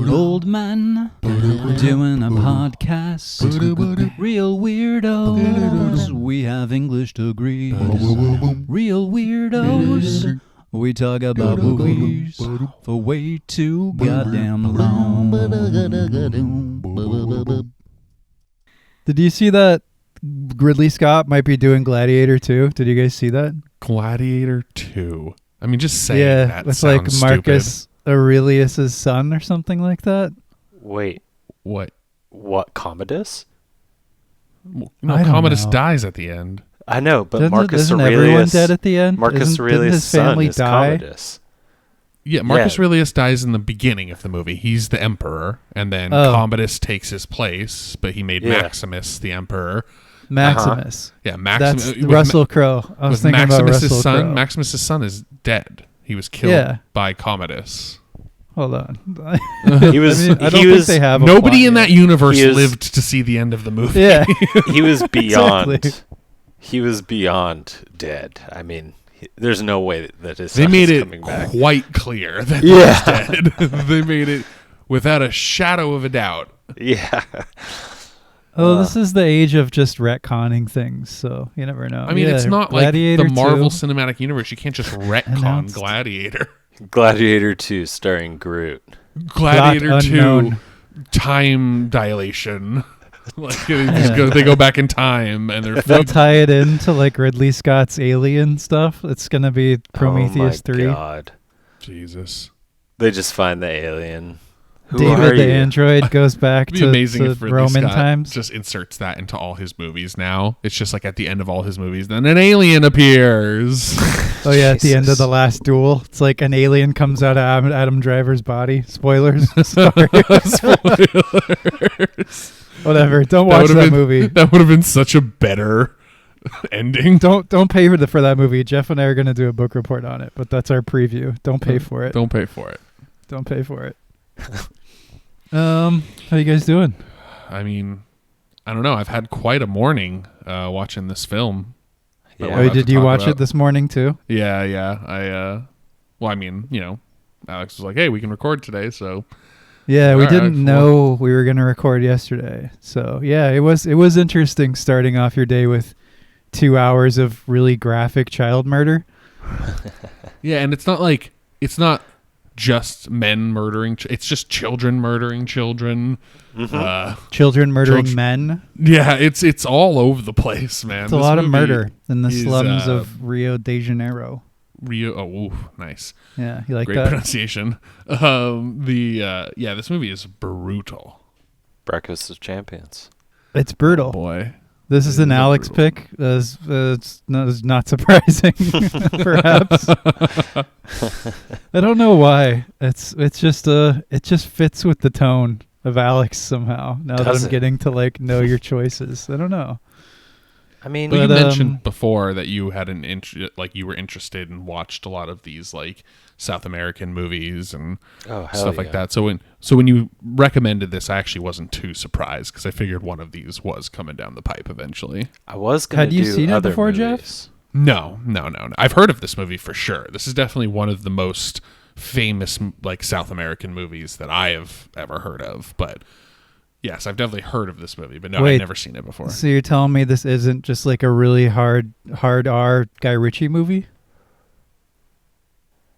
Old man doing a podcast. Real weirdos. We have English degrees. Real weirdos. We talk about movies for way too goddamn long. Did you see that Ridley Scott might be doing Gladiator 2? Did you guys see that? Gladiator 2. I mean, just saying that it's sounds like Marcus stupid. Aurelius's son or something like that. Wait, What? Commodus? No, I don't Commodus know. dies at the end. I know, but Isn't Marcus everyone Aurelius dead at the end? Marcus Didn't Aurelius' his son family is die? Commodus. Yeah, Marcus Yeah. Aurelius dies in the beginning of the movie. He's the emperor, and then Oh. Commodus takes his place, but he made Yeah. Maximus the emperor. Maximus. Yeah, Maximus. That's Russell Crowe. I was thinking about Russell son. Crowe. Maximus' son is dead. He was killed Yeah. by Commodus. Hold on. He was. I don't he think was. they have a Nobody plot in yet. that universe He is- lived to see the end of the movie. Yeah. He was beyond. Exactly. He was beyond dead. I mean, there's no way that his They son made is it coming back. quite clear that Yeah. he was dead. They made it without a shadow of a doubt. Yeah. Oh, this is the age of just retconning things, so you never know. I mean, Yeah, it's not Gladiator like the Marvel 2. Cinematic Universe. You can't just retcon Announced. Gladiator. Gladiator 2 starring Groot. Gladiator Plot 2 unknown. time dilation. Like they go back in time and they're They'll tie it into like Ridley Scott's Alien stuff. It's gonna be Prometheus oh my 3. God. Jesus. They just find the alien. Who David are the you? android goes back It'd be to, amazing to if Ridley Roman Scott times. just inserts that into all his movies now. It's just like at the end of all his movies, then an alien appears. Oh yeah, at the end of Jesus. the last duel, it's like an alien comes out of Adam Driver's body. Spoilers. Sorry. Spoilers. Whatever. Don't watch would've that been- movie. That would have been such a better ending. Don't pay for that movie. Jeff and I are gonna do a book report on it, but that's our preview. Don't pay for it. Don't pay for it. Don't pay for it. How you guys doing? I mean, I don't know. I've had quite a morning watching this film. Yeah. We'll Oh, have did to you talk watch about. it this morning too? Yeah. Well, I mean, Alex was like, "Hey, we can record today," so Yeah, we All right, didn't know we were gonna record yesterday. So yeah, it was interesting starting off your day with 2 hours of really graphic child murder. yeah. And it's not just men murdering. It's just children murdering children. Children murdering Children- men. Yeah, it's all over the place, man. It's a This lot of movie murder in the is, slums of Rio de Janeiro. Rio. Oh, ooh, nice. Yeah, you like Great that? pronunciation. This movie is brutal. Breakfast of Champions. It's brutal. Oh, boy. This is It an is a Alex brutal pick. It's not surprising, perhaps. I don't know why. It just fits with the tone of Alex somehow. Now that Does I'm it? getting to like know your choices. I don't know. I mean, But you But, mentioned before that you had you were interested and watched a lot of these like South American movies and oh, hell stuff like yeah. that. So when you recommended this, I actually wasn't too surprised because I figured one of these was coming down the pipe eventually. I was going Had to you do seen it other before, Jeff? movies. No. I've heard of this movie for sure. This is definitely one of the most famous like South American movies that I have ever heard of. But yes, I've definitely heard of this movie, but no, Wait. I've never seen it before. So you're telling me this isn't just like a really hard R Guy Ritchie movie?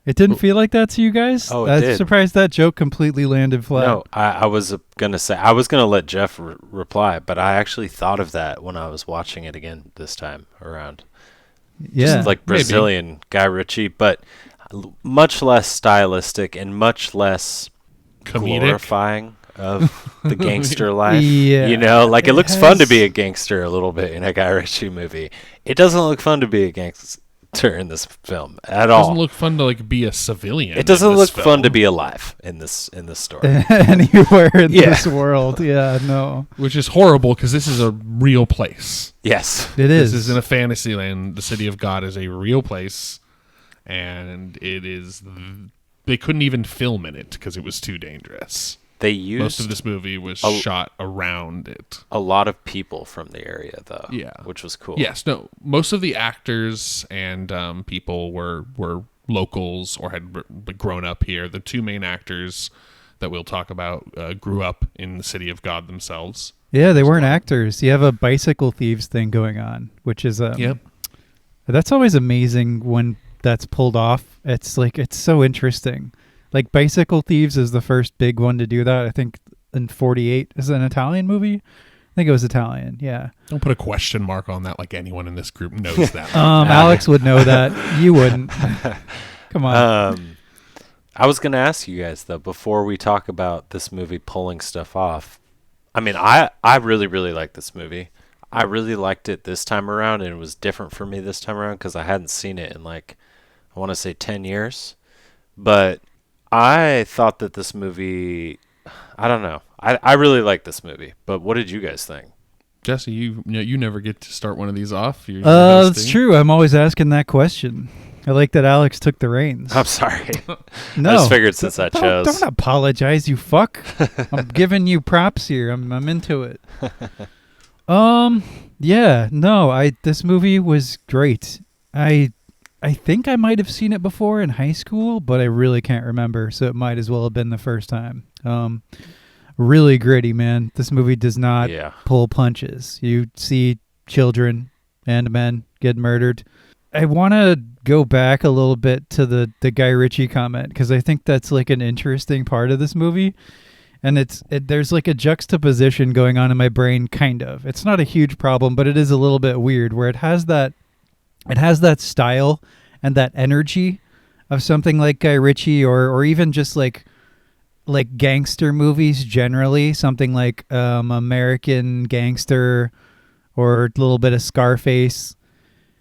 It didn't feel like that to you guys? Oh, it I'm did. surprised that joke completely landed flat. No, I was going to say, I was going to let Jeff reply, but I actually thought of that when I was watching it again this time around. Yeah. Just like Brazilian Guy Ritchie, but much less stylistic and much less Comedic. glorifying of the gangster life. Yeah. You know, like it It looks fun to has- be a gangster a little bit in a Guy Ritchie movie. It doesn't look fun to be a gangster in this film at It all. doesn't look fun to like be a civilian. It doesn't in look this fun to film, be alive in this story. Anywhere in Yeah. this world. Yeah, no. which is horrible because this is a real place. Yes. It is. This isn't a fantasy land. The city of God is a real place, and it is. They couldn't even film in it because it was too dangerous. They used Most of this movie was shot around it. a lot of people from the area, though. Yeah, which was cool. Yes, no. Most of the actors and people were locals or had grown up here. The two main actors that we'll talk about grew up in the city of God themselves. Yeah, they weren't actors. You have a bicycle thieves thing going on, which is Yep. That's always amazing when that's pulled off. It's like it's so interesting. Like Bicycle Thieves is the first big one to do that. I think in '48 is it an Italian movie. I think it was Italian. Yeah. Don't put a question mark on that like anyone in this group knows that. Alex would know that. You wouldn't. Come on. I was going to ask you guys, though, before we talk about this movie pulling stuff off. I mean, I really, really like this movie. I really liked it this time around, and it was different for me this time around because I hadn't seen it in, like, I want to say 10 years. But I thought that this movie, I don't know. I really like this movie, but what did you guys think? Jesse, you never get to start one of these off. That's true. I'm always asking that question. I like that Alex took the reins. I'm sorry. No, I just figured since I chose. Don't apologize, you fuck. I'm giving you props here. I'm into it. Yeah, no, this movie was great. I think I might have seen it before in high school, but I really can't remember, so it might as well have been the first time. Really gritty, man. This movie does not pull punches. You see children and men get murdered. I want to go back a little bit to the Guy Ritchie comment because I think that's like an interesting part of this movie. And there's like a juxtaposition going on in my brain, kind of. It's not a huge problem, but it is a little bit weird where it has that style and that energy of something like Guy Ritchie or even just like gangster movies generally, something like American Gangster or a little bit of Scarface.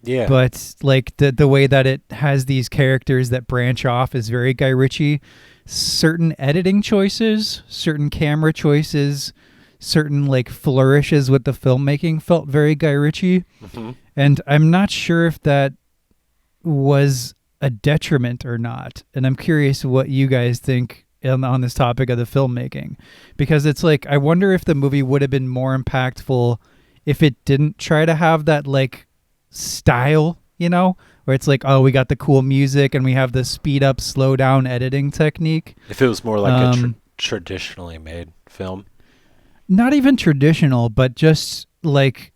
Yeah. But like the way that it has these characters that branch off is very Guy Ritchie. Certain editing choices, certain camera choices, certain like flourishes with the filmmaking felt very Guy Ritchie. Mm-hmm. And I'm not sure if that was a detriment or not. And I'm curious what you guys think on this topic of the filmmaking. Because it's like, I wonder if the movie would have been more impactful if it didn't try to have that like style, you know, where it's like, oh, we got the cool music and we have the speed up, slow down editing technique. If it was more like a traditionally made film. Not even traditional, but just like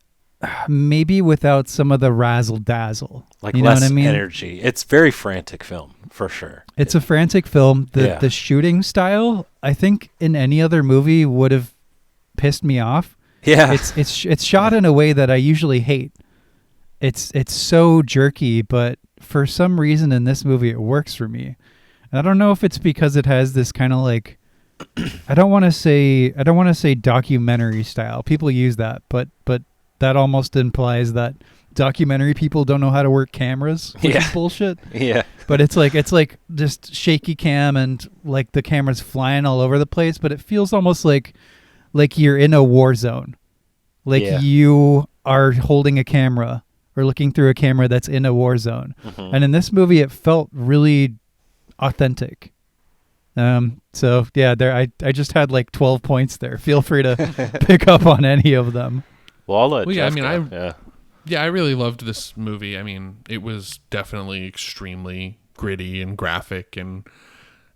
maybe without some of the razzle dazzle. Like you know less what I mean? energy. It's very frantic film, for sure. It's a frantic film. The shooting style, I think in any other movie would have pissed me off. Yeah. It's shot in a way that I usually hate. It's so jerky, but for some reason in this movie it works for me. And I don't know if it's because it has this kind of like I don't want to say documentary style. People use that, but that almost implies that documentary people don't know how to work cameras, which is bullshit. Yeah. But it's like just shaky cam and like the camera's flying all over the place, but it feels almost like you're in a war zone. Like you are holding a camera or looking through a camera that's in a war zone. Mm-hmm. And in this movie, it felt really authentic. So yeah, I just had like 12 points there. Feel free to pick up on any of them. Well, I'll let Jeff I really loved this movie. I mean, it was definitely extremely gritty and graphic and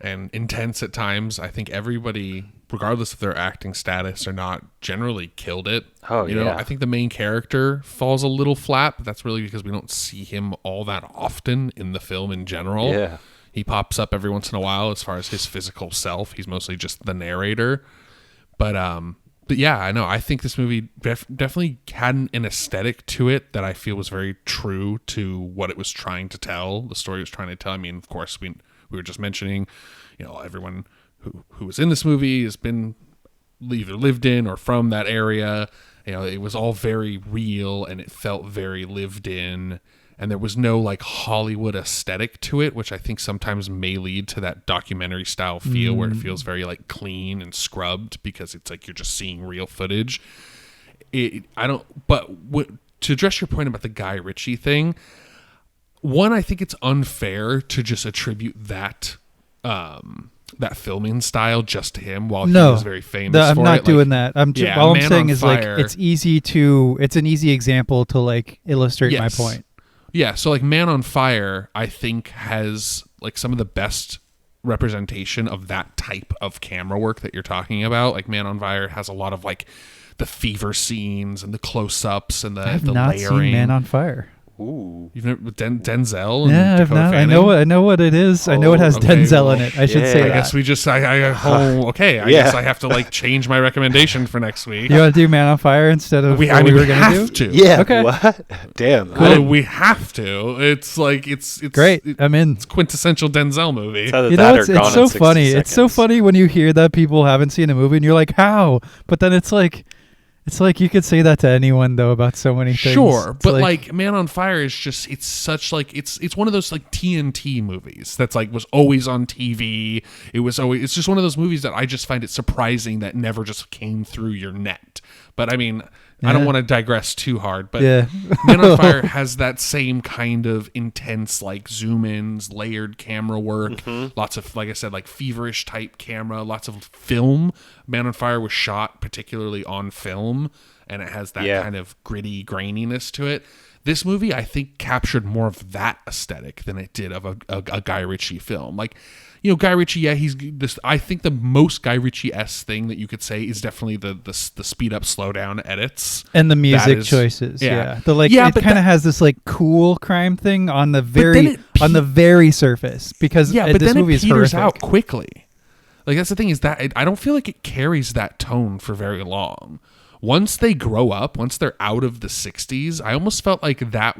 intense at times. I think everybody, regardless of their acting status or not, generally killed it. Oh, you know, I think the main character falls a little flat, but that's really because we don't see him all that often in the film in general. Yeah. He pops up every once in a while as far as his physical self. He's mostly just the narrator. But yeah, I know. I think this movie definitely had an aesthetic to it that I feel was very true to what it was trying to tell, the story it was trying to tell. I mean, of course, we were just mentioning, you know, everyone who was in this movie has been either lived in or from that area. You know, it was all very real and it felt very lived in. And there was no like Hollywood aesthetic to it, which I think sometimes may lead to that documentary style feel where it feels very like clean and scrubbed because it's like you're just seeing real footage. To address your point about the Guy Ritchie thing, one, I think it's unfair to just attribute that that filming style just to him while No. he was very famous I'm for not it. doing that. All I'm Man saying on is Fire. like it's an easy example to like illustrate my point. Yeah, so like Man on Fire, I think has like some of the best representation of that type of camera work that you're talking about. Like Man on Fire has a lot of like the fever scenes and the close-ups and the I have not layering. seen Man on Fire. Ooh. You've never Denzel and Yeah, Dakota Fanning? I know what it is. I know it has okay, Denzel well, in it. I should say I that. guess we just I guess I have to like change my recommendation for next week. You want to do Man on Fire instead of we what we were going have to do? to. Yeah. Okay. What? Damn. Well, we have to. It's like it's Great. I'm in. It's quintessential Denzel movie. It's either You that know, or it's Gone so in 60 funny. It's so Seconds. funny when you hear that people haven't seen a movie and you're like, how? But then it's like you could say that to anyone though about so many things. Sure, It's but like Man on Fire is just it's such like it's one of those like TNT movies that's like was always on TV. It's just one of those movies that I just find it surprising that never just came through your net. But I mean, I don't Yeah. want to digress too hard, but Yeah. Man on Fire has that same kind of intense like zoom ins, layered camera work, lots of, like I said, like feverish type camera, lots of film. Man on Fire was shot particularly on film, and it has that kind of gritty graininess to it. This movie, I think, captured more of that aesthetic than it did of a Guy Ritchie film. Like, you know, Guy Ritchie, he's this. I think the most Guy Ritchie-esque thing that you could say is definitely the speed up, slow down edits and the music is- choices. yeah. The like Yeah, it but kind of has this like cool crime thing on the then very surface because but this then movie it is peters horrific. out quickly. Like that's the thing is that I don't feel like it carries that tone for very long. Once they grow up, once they're out of the 60s, I almost felt like that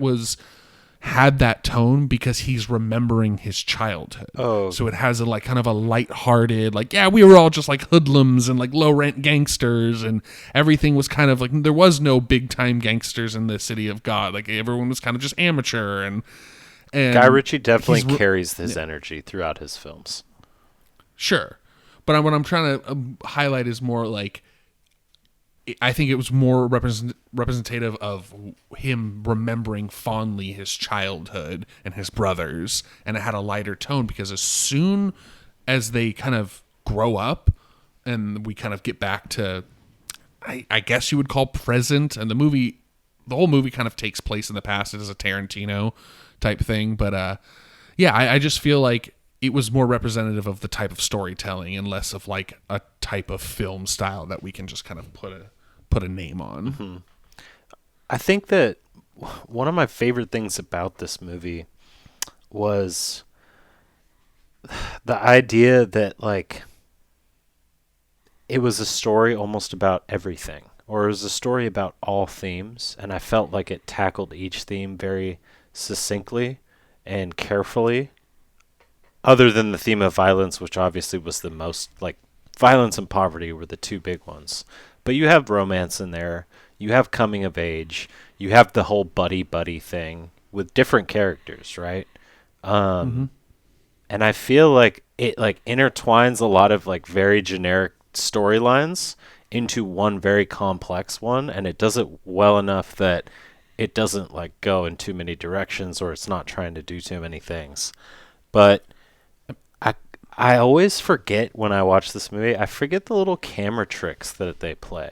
had that tone because he's remembering his childhood. Oh. So it has a like kind of a lighthearted, like, yeah, we were all just like hoodlums and like low rent gangsters, and everything was kind of like there was no big time gangsters in the city of God. Like everyone was kind of just amateur and Guy Ritchie definitely he's carries his energy throughout his films. Sure. But what I'm trying to highlight is more like I think it was more representative of him remembering fondly his childhood and his brothers, and it had a lighter tone because as soon as they kind of grow up and we kind of get back to, I guess you would call present, and the whole movie kind of takes place in the past. It is a Tarantino type thing, but I just feel like it was more representative of the type of storytelling and less of like a type of film style that we can just kind of put a name on. Mm-hmm. I think that one of my favorite things about this movie was the idea that like it was a story almost about everything, or it was a story about all themes, and I felt like it tackled each theme very succinctly and carefully. Other than the theme of violence, which obviously was the most, like, violence and poverty were the two big ones. But you have romance in there. You have coming of age. You have the whole buddy thing with different characters, right? And I feel like it, like, intertwines a lot of, like, very generic storylines into one very complex one, and it does it well enough that it doesn't, like, go in too many directions, or it's not trying to do too many things. But I always forget when I watch this movie, I forget the little camera tricks that they play.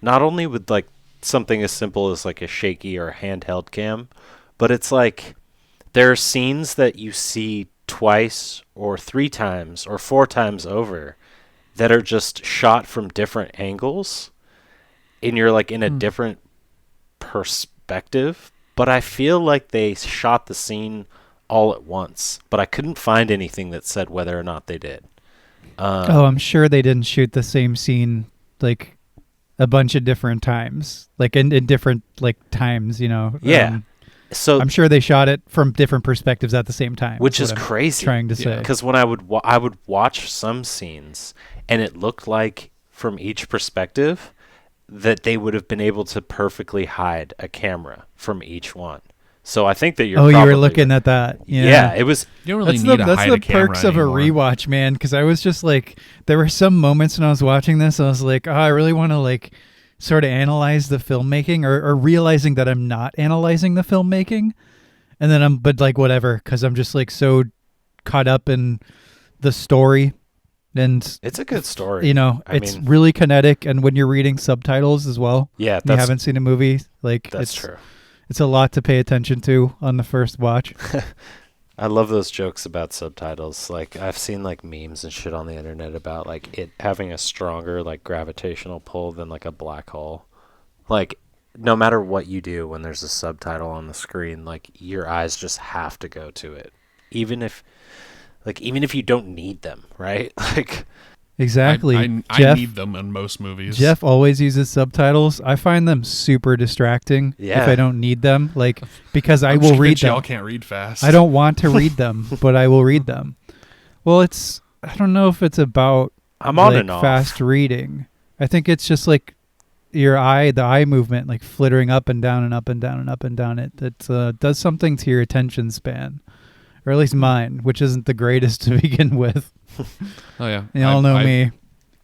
Not only with like something as simple as like a shaky or a handheld cam, but it's like there are scenes that you see twice or 3 times or 4 times over that are just shot from different angles, and you're like in a different perspective. But I feel like they shot the scene all at once, but I couldn't find anything that said whether or not they did. I'm sure they didn't shoot the same scene like a bunch of different times, like in different like times, you know. Yeah. So I'm sure they shot it from different perspectives at the same time, which is what I'm crazy. trying to say, because when I would watch some scenes, and it looked like from each perspective that they would have been able to perfectly hide a camera from each one. So I think that you're. Oh, you were probably looking at that. Yeah, it was. You don't really That's need to that's hide the a camera perks of a anymore. rewatch, man. Because I was just like, there were some moments when I was watching this, I was like, oh, I really want to like sort of analyze the filmmaking, or realizing that I'm not analyzing the filmmaking, and then but like whatever, because I'm just like so caught up in the story And It's a good story. it's really kinetic, and when you're reading subtitles as well, Yeah, you haven't seen a movie, like that's true. It's a lot to pay attention to on the first watch. I love those jokes about subtitles. Like, I've seen like memes and shit on the internet about like it having a stronger like gravitational pull than like a black hole. Like, no matter what you do when there's a subtitle on the screen, like your eyes just have to go to it, even if you don't need them, right? Like, Exactly. I need them in most movies. Jeff always uses subtitles. I find them super distracting if I don't need them, like, because I will read them. Y'all can't read fast. I don't want to read them, but I will read them. Well, I don't know if it's about I'm on and off. fast reading. I think it's just like the eye movement, like flittering up and down and up and down and up and down. It does something to your attention span, or at least mine, which isn't the greatest to begin with. Oh yeah, you all know me.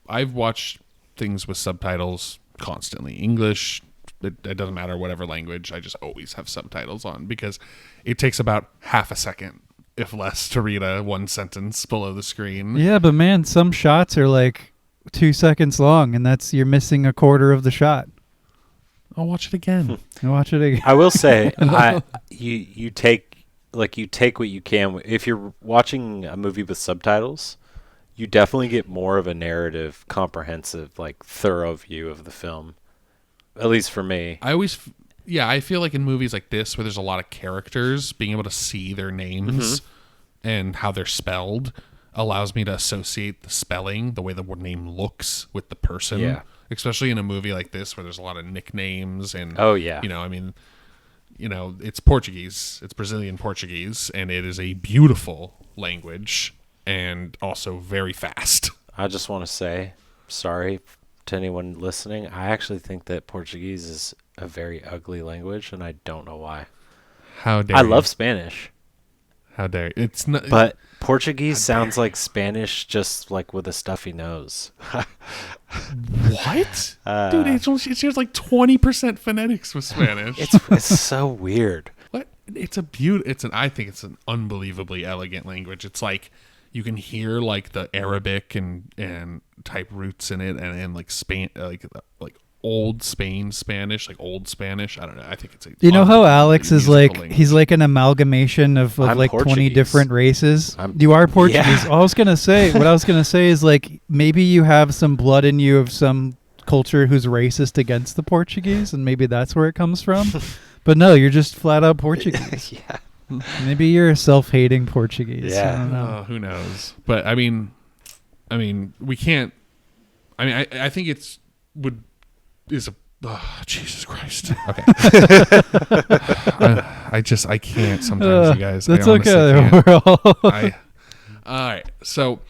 I've watched things with subtitles constantly. English, it doesn't matter, whatever language. I just always have subtitles on because it takes about half a second, if less, to read one sentence below the screen. Yeah, but man, some shots are like 2 seconds long, and you're missing a quarter of the shot. I'll watch it again. I will say, you take what you can. If you're watching a movie with subtitles, you definitely get more of a narrative, comprehensive, like thorough view of the film. At least for me. I feel like in movies like this where there's a lot of characters, being able to see their names and how they're spelled allows me to associate the spelling, the way the name looks, with the person. Yeah. Especially in a movie like this where there's a lot of nicknames and it's Portuguese. It's Brazilian Portuguese, and it is a beautiful language and also very fast. I just want to say, sorry to anyone listening, I actually think that Portuguese is a very ugly language, and I don't know why. How dare I you? love Spanish. How dare you? It's not. But Portuguese sounds like Spanish, just like with a stuffy nose. What? Dude, it shares like 20% phonetics with Spanish. It's so weird. What? I think it's an unbelievably elegant language. It's like you can hear like the Arabic and type roots in it, and like like old Spanish, like old Spanish. I don't know. I think it's how Alex is like language. He's like an amalgamation of like Portuguese. 20 different races. You are Portuguese. Yeah. What I was gonna say is like maybe you have some blood in you of some culture who's racist against the Portuguese, and maybe that's where it comes from. But no, you're just flat out Portuguese. Yeah. Maybe you're a self-hating Portuguese. Yeah. I don't know. Who knows? But I mean, we can't. I mean, I think Jesus Christ. Okay. I can't sometimes, you guys. That's I honestly okay. can't. We're all all right. So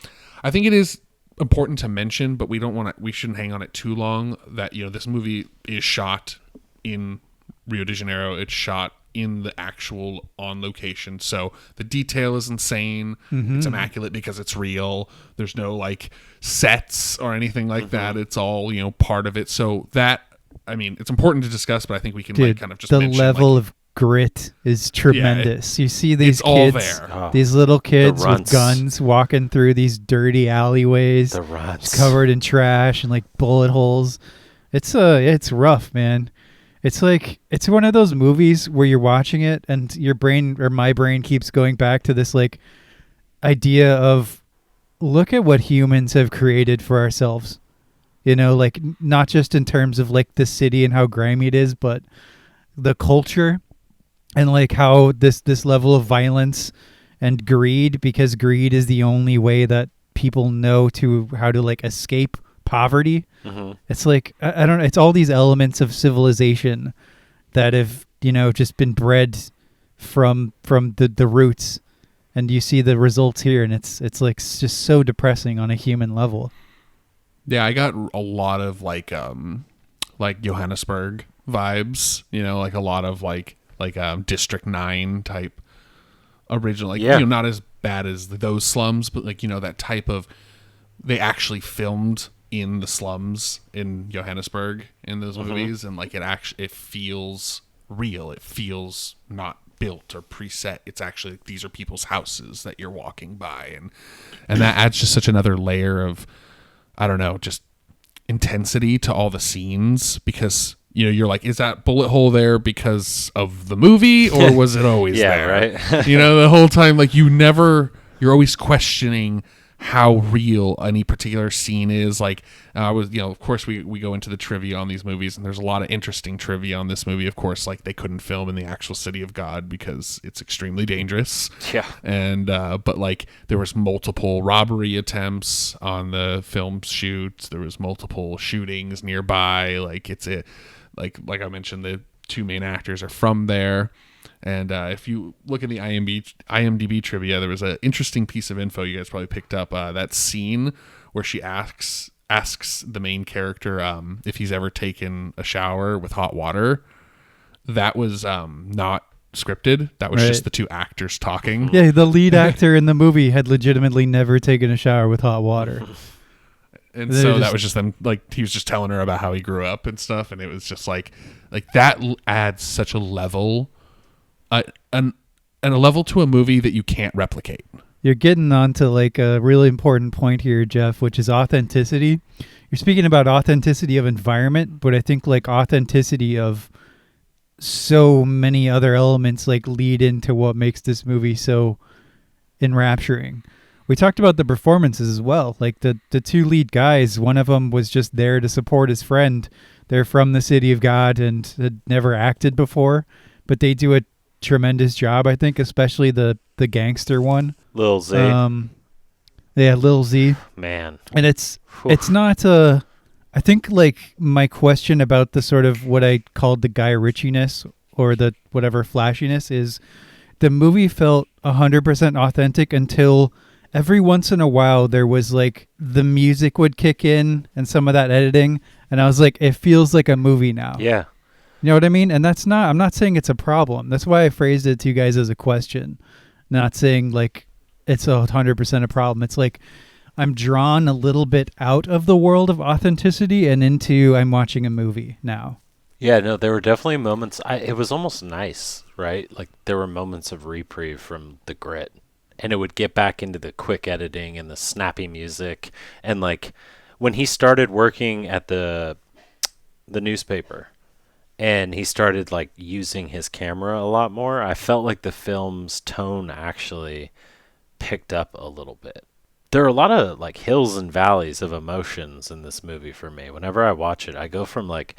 I think it is important to mention, but we shouldn't hang on it too long, that, this movie is shot in Rio de Janeiro. It's shot in the actual on location. So the detail is insane. Mm-hmm. It's immaculate because it's real. There's no like sets or anything like that. It's all, part of it. So that, it's important to discuss, but I think we can kind of just the mention, level of grit is tremendous. You see these it's all kids, there. these little kids The with runts. guns walking through these dirty alleyways, The runs. covered in trash and like bullet holes. It's rough, man. It's like, it's one of those movies where you're watching it and your brain, or my brain, keeps going back to this like idea of, look at what humans have created for ourselves. Like not just in terms of like the city and how grimy it is, but the culture and like how this level of violence and greed, because greed is the only way that people know how to like escape poverty. Mm-hmm. It's like, I don't know, it's all these elements of civilization that have, just been bred from the roots, and you see the results here, and it's like just so depressing on a human level. Yeah, I got a lot of like Johannesburg vibes, like a lot of like District 9 type original, not as bad as those slums, but like, that type of, they actually filmed in the slums in Johannesburg in those movies, and like it feels real. It feels not built or preset. It's actually these are people's houses that you're walking by, and that adds just such another layer of, I don't know, just intensity to all the scenes, because you're like, is that bullet hole there because of the movie, or was it always there? Right. The whole time, like, you're always questioning how real any particular scene is. Like, of course we go into the trivia on these movies, and there's a lot of interesting trivia on this movie. Of course, like, they couldn't film in the actual city of God because it's extremely dangerous. Yeah. And but like, there was multiple robbery attempts on the film shoots. There was multiple shootings nearby. Like, like I mentioned, the two main actors are from there. And if you look in the IMDb trivia, there was an interesting piece of info you guys probably picked up. That scene where she asks the main character if he's ever taken a shower with hot water. That was not scripted. That was just the two actors talking. Yeah, the lead actor in the movie had legitimately never taken a shower with hot water. And so that was just them, like, he was just telling her about how he grew up and stuff, and it was just like that adds such a level, a level to a movie that you can't replicate. You're getting onto like a really important point here, Jeff, which is authenticity. You're speaking about authenticity of environment, but I think like authenticity of so many other elements like lead into what makes this movie so enrapturing. We talked about the performances as well. Like the two lead guys, one of them was just there to support his friend. They're from the city of God and had never acted before, but they do a tremendous job, I think, especially the gangster one. Lil Z. Yeah, Lil Z. Man. And it's not I think like my question about the sort of what I called the Guy Ritchie-ness or the whatever flashiness is the movie felt 100% authentic until every once in a while there was like the music would kick in and some of that editing, and I was like, it feels like a movie now. Yeah. You know what I mean? And I'm not saying it's a problem. That's why I phrased it to you guys as a question, not saying like it's 100% a problem. It's like I'm drawn a little bit out of the world of authenticity and into I'm watching a movie now. Yeah, no, there were definitely moments. It was almost nice, right? Like there were moments of reprieve from the grit. And it would get back into the quick editing and the snappy music. And like when he started working at the newspaper and he started like using his camera a lot more, I felt like the film's tone actually picked up a little bit. There are a lot of like hills and valleys of emotions in this movie for me. Whenever I watch it, I go from like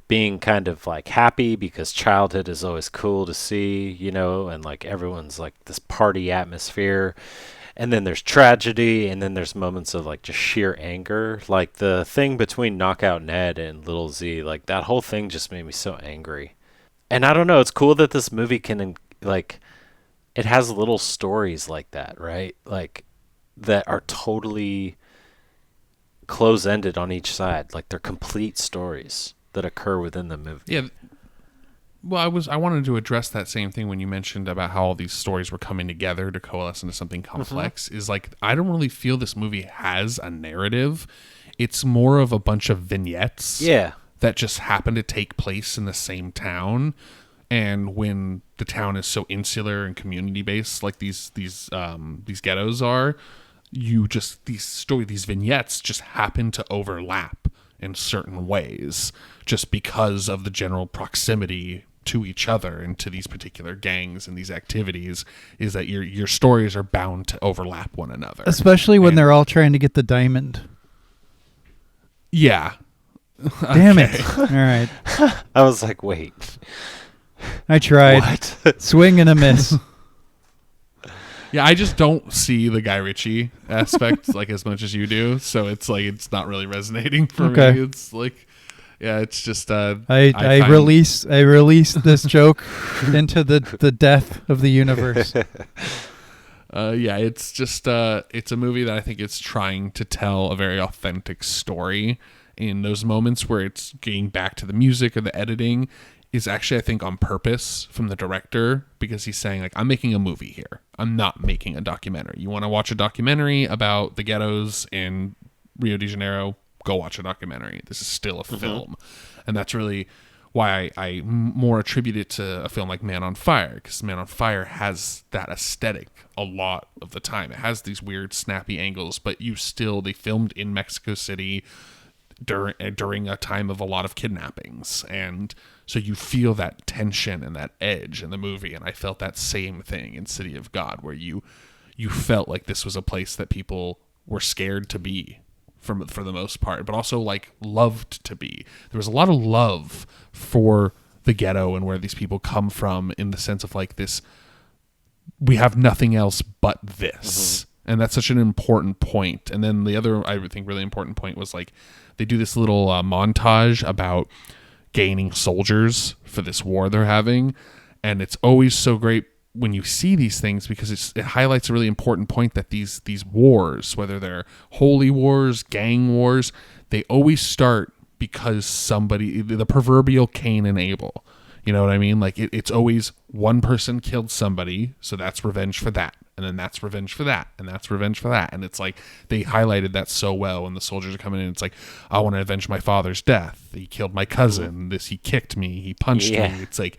being kind of like happy because childhood is always cool to see, and like everyone's like this party atmosphere. And then there's tragedy, and then there's moments of like just sheer anger. Like the thing between Knockout Ned and Lil Z, like that whole thing just made me so angry. And I don't know, it's cool that this movie can like, it has little stories like that, right? Like that are totally close-ended on each side. Like they're complete stories that occur within the movie. Yeah. Well, I wanted to address that same thing when you mentioned about how all these stories were coming together to coalesce into something complex. Is like, I don't really feel this movie has a narrative. It's more of a bunch of vignettes. Yeah. That just happen to take place in the same town. And when the town is so insular and community based, like these ghettos are, these vignettes just happen to overlap in certain ways just because of the general proximity to each other and to these particular gangs and these activities, is that your stories are bound to overlap one another. Especially when they're all trying to get the diamond. Yeah. Damn it. All right. I was like, wait. I tried. What? Swing and a miss. Yeah, I just don't see the Guy Ritchie aspect like as much as you do, so it's like it's not really resonating for me. It's like, yeah, it's just I release this joke into the death of the universe. Yeah, it's just it's a movie that I think it's trying to tell a very authentic story. In those moments where it's getting back to the music or the editing is actually, I think, on purpose from the director, because he's saying, like, I'm making a movie here. I'm not making a documentary. You want to watch a documentary about the ghettos in Rio de Janeiro? Go watch a documentary. This is still a film. And that's really why I more attribute it to a film like Man on Fire, because Man on Fire has that aesthetic a lot of the time. It has these weird snappy angles, but they filmed in Mexico City during a time of a lot of kidnappings, and so you feel that tension and that edge in the movie. And I felt that same thing in City of God, where you felt like this was a place that people were scared to be for the most part, but also like loved to be. There was a lot of love for the ghetto and where these people come from, in the sense of like this, we have nothing else but this. And that's such an important point. And then the other, I would think, really important point was like, they do this little montage about gaining soldiers for this war they're having. And it's always so great when you see these things, because it highlights a really important point, that these wars, whether they're holy wars, gang wars, they always start because somebody, the proverbial Cain and Abel. You know what I mean? Like it's always one person killed somebody, so that's revenge for that. And then that's revenge for that. And that's revenge for that. And it's like, they highlighted that so well when the soldiers are coming in. It's like, I want to avenge my father's death. He killed my cousin. He kicked me. He punched me. It's like,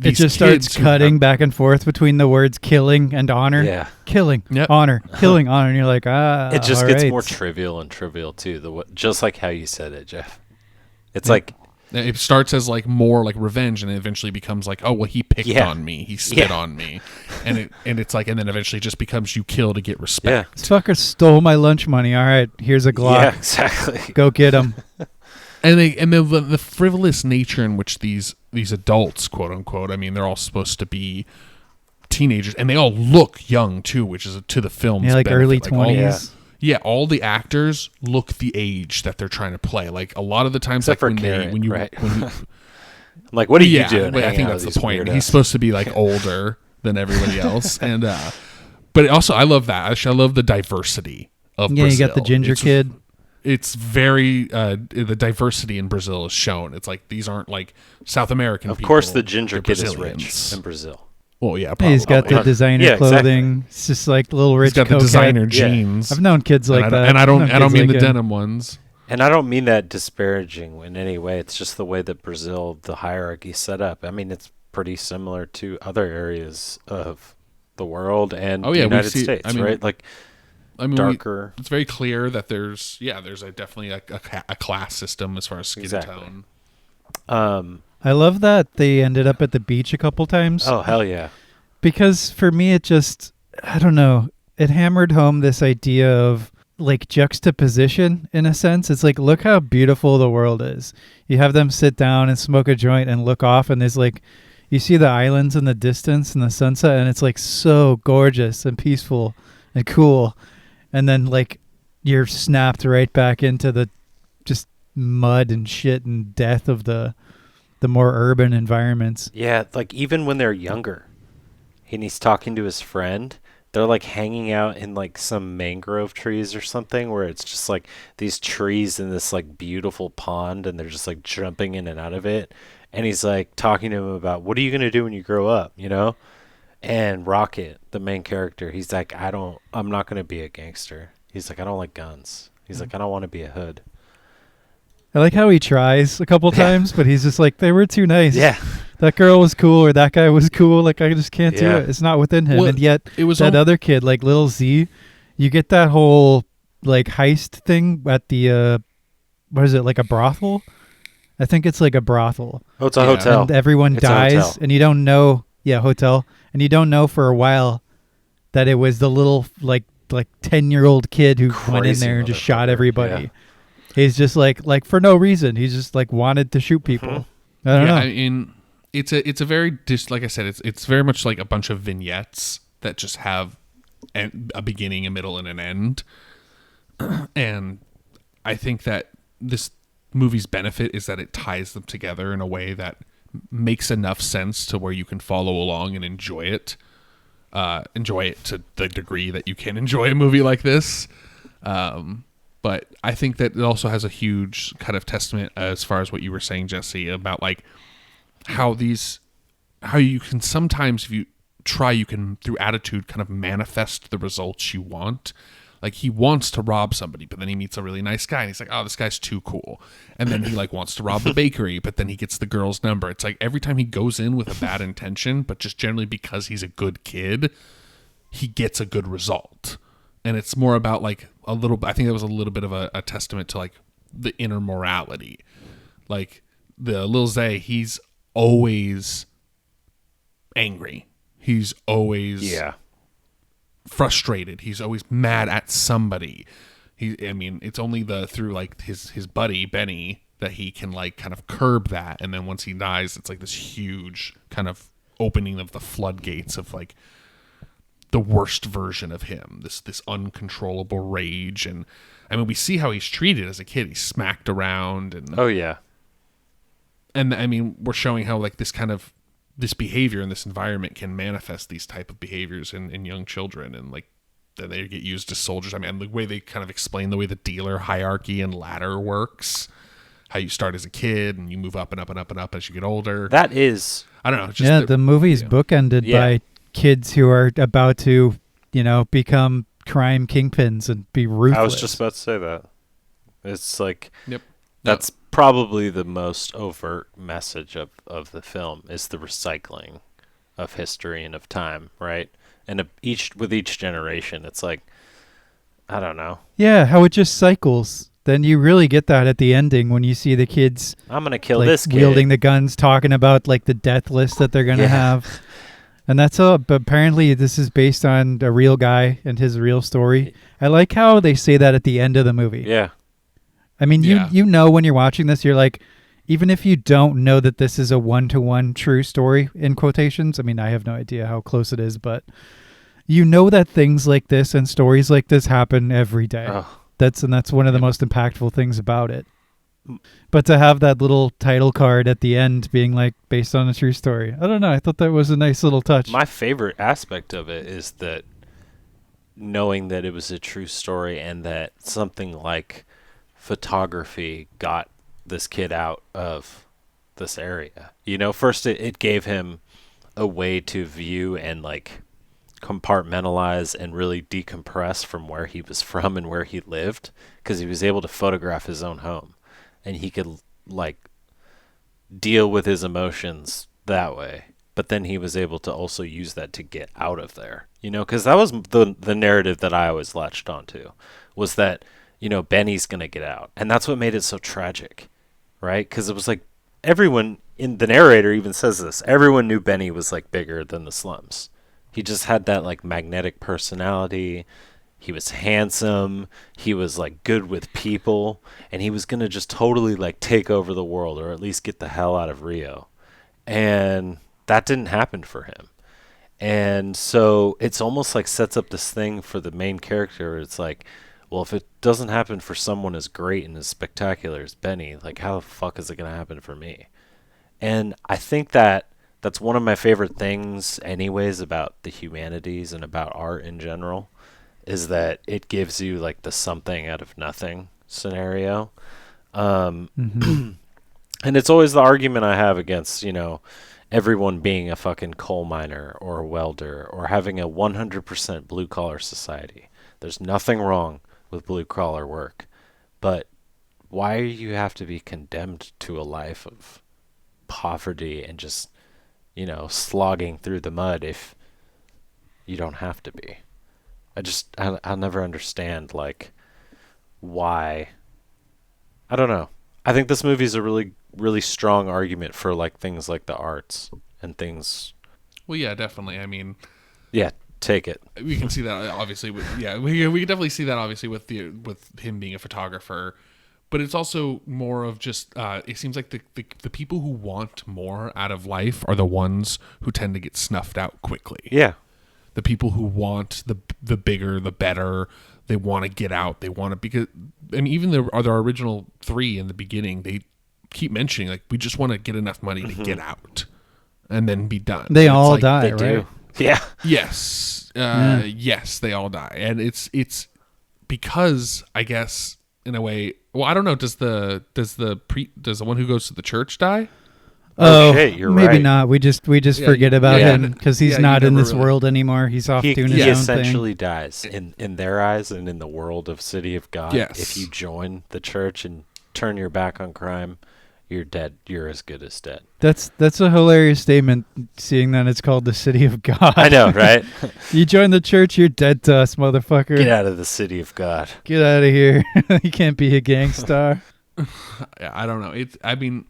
it just starts cutting back and forth between the words killing and honor. Yeah. Killing, honor, killing, honor. And you're like, it just gets more trivial and trivial too. Just like how you said it, Jeff. It's like, it starts as like more like revenge, and it eventually becomes like, oh well, he picked on me, he spit on me, and it's like, and then eventually it just becomes you kill to get respect. This fucker stole my lunch money. All right, here's a Glock. Yeah, exactly. Go get him. And the frivolous nature in which these adults, quote unquote, I mean, they're all supposed to be teenagers, and they all look young too, which is to the film's like benefit. early 20s. Yeah, all the actors look the age that they're trying to play. Like a lot of the times, except like for Garrett, when you I'm like, what are you doing? I think that's the point. Weirdos. He's supposed to be like older than everybody else, and but also I love that. Actually, I love the diversity of Brazil. You got the ginger kid. It's very the diversity in Brazil is shown. It's like these aren't like South American people. Of course, the ginger kid is Brazilians. rich in Brazil. Well, yeah, probably. He's got the designer clothing. Exactly. It's just like little rich. He's got the designer jeans. I've known kids like that. And I don't mean like the denim ones. And I don't mean that disparaging in any way. It's just the way that Brazil, the hierarchy set up. I mean, it's pretty similar to other areas of the world and the United States, right? Like, darker. It's very clear that there's definitely a class system as far as skin tone. I love that they ended up at the beach a couple times. Oh, hell yeah. Because for me, it just, I don't know, it hammered home this idea of like juxtaposition in a sense. It's like, look how beautiful the world is. You have them sit down and smoke a joint and look off, and there's like, you see the islands in the distance and the sunset, and it's like so gorgeous and peaceful and cool. And then like you're snapped right back into the just mud and shit and death of the more urban environments. Yeah, like even when they're younger and he's talking to his friend, they're like hanging out in like some mangrove trees or something, where it's just like these trees in this like beautiful pond, and they're just like jumping in and out of it. And he's like talking to him about, what are you going to do when you grow up, you know? And Rocket, the main character, he's like, I'm not going to be a gangster. He's like, I don't like guns. He's like, I don't want to be a hood. I like how he tries a couple times, but he's just like, they were too nice. Yeah. That girl was cool, or that guy was cool. Like, I just can't do it. It's not within him. And yet, it was that other kid, like Lil Z, you get that whole like heist thing at the, what is it, like a brothel? I think it's like a brothel. Oh, it's a hotel. And everyone dies, and you don't know. Yeah, hotel. And you don't know for a while that it was the little like 10-year-old kid who went in there and just shot everybody. Yeah. He's just like for no reason. He's just like wanted to shoot people. I don't know. I mean, it's a very like I said, it's very much like a bunch of vignettes that just have a beginning, a middle, and an end. And I think that this movie's benefit is that it ties them together in a way that makes enough sense to where you can follow along and enjoy it to the degree that you can enjoy a movie like this. But I think that it also has a huge kind of testament as far as what you were saying, Jesse, about like how you can sometimes, if you try, you can through attitude kind of manifest the results you want. Like he wants to rob somebody, but then he meets a really nice guy and he's like, oh, this guy's too cool. And then he like wants to rob the bakery, but then he gets the girl's number. It's like every time he goes in with a bad intention, but just generally because he's a good kid, he gets a good result. And it's more about like I think that was a little bit of a testament to like the inner morality. Like the Lil Zay, he's always angry. He's always frustrated. He's always mad at somebody. It's only through like his buddy Benny that he can like kind of curb that. And then once he dies, it's like this huge kind of opening of the floodgates of like the worst version of him, this uncontrollable rage. And I mean, we see how he's treated as a kid. He's smacked around and and I mean, we're showing how like this behavior in this environment can manifest these type of behaviors in young children, and like then they get used as soldiers. I mean, the way they kind of explain the way the dealer hierarchy and ladder works, how you start as a kid and you move up and up and up and up as you get older. That is, I don't know. Just the movie's bookended by kids who are about to, become crime kingpins and be ruthless. I was just about to say that. It's like, that's probably the most overt message of the film is the recycling of history and of time, right? And with each generation, it's like, I don't know. Yeah, how it just cycles. Then you really get that at the ending when you see the kids. I'm gonna kill this kid, wielding the guns, talking about like the death list that they're gonna have. And that's all. But apparently, this is based on a real guy and his real story. I like how they say that at the end of the movie. Yeah. I mean, you know when you're watching this, you're like, even if you don't know that this is a one-to-one true story, in quotations, I mean, I have no idea how close it is, but you know that things like this and stories like this happen every day. Oh. That's one of the most impactful things about it. But to have that little title card at the end being like based on a true story, I don't know. I thought that was a nice little touch. My favorite aspect of it is that knowing that it was a true story and that something like photography got this kid out of this area. First it gave him a way to view and like compartmentalize and really decompress from where he was from and where he lived, because he was able to photograph his own home and he could like deal with his emotions that way. But then he was able to also use that to get out of there, because that was the narrative that I always latched onto, was that Benny's going to get out. And that's what made it so tragic, right? Because it was like everyone, in the narrator even says this, everyone knew Benny was like bigger than the slums. He just had that like magnetic personality. He was handsome. He was like good with people. And he was going to just totally like take over the world, or at least get the hell out of Rio. And that didn't happen for him. And so it's almost like sets up this thing for the main character. It's like, well, if it doesn't happen for someone as great and as spectacular as Benny, like how the fuck is it going to happen for me? And I think that's one of my favorite things anyways about the humanities and about art in general, is that it gives you like the something out of nothing scenario. And it's always the argument I have against, everyone being a fucking coal miner or a welder or having a 100% blue collar society. There's nothing wrong with blue collar work, but why do you have to be condemned to a life of poverty and just, slogging through the mud if you don't have to be? I'll never understand like why. I don't know. I think this movie is a really, really strong argument for like things like the arts and things. Well, yeah, definitely. I mean, yeah. Take it. We can see that obviously. We can definitely see that obviously with him being a photographer, but it's also more of just. It seems like the people who want more out of life are the ones who tend to get snuffed out quickly. Yeah. The people who want the bigger, the better. They want to get out. They want to, because even the original three in the beginning, they keep mentioning like we just want to get enough money to get out and then be done. They all die, right? Do. Yeah. Yes. Yes, they all die. And it's because I guess in a way, well, I don't know, does the one who goes to the church die? Oh, shit, you're maybe right. not. We just forget about him because he's Yeah, not you in never this really- world anymore. He's off doing He his own essentially thing. dies in their eyes and in the world of City of God. Yes. If you join the church and turn your back on crime, you're dead. You're as good as dead. That's a hilarious statement, seeing that it's called the City of God. I know, right? You join the church, you're dead to us, motherfucker. Get out of the City of God. Get out of here. You can't be a gangstar. I don't know. I mean,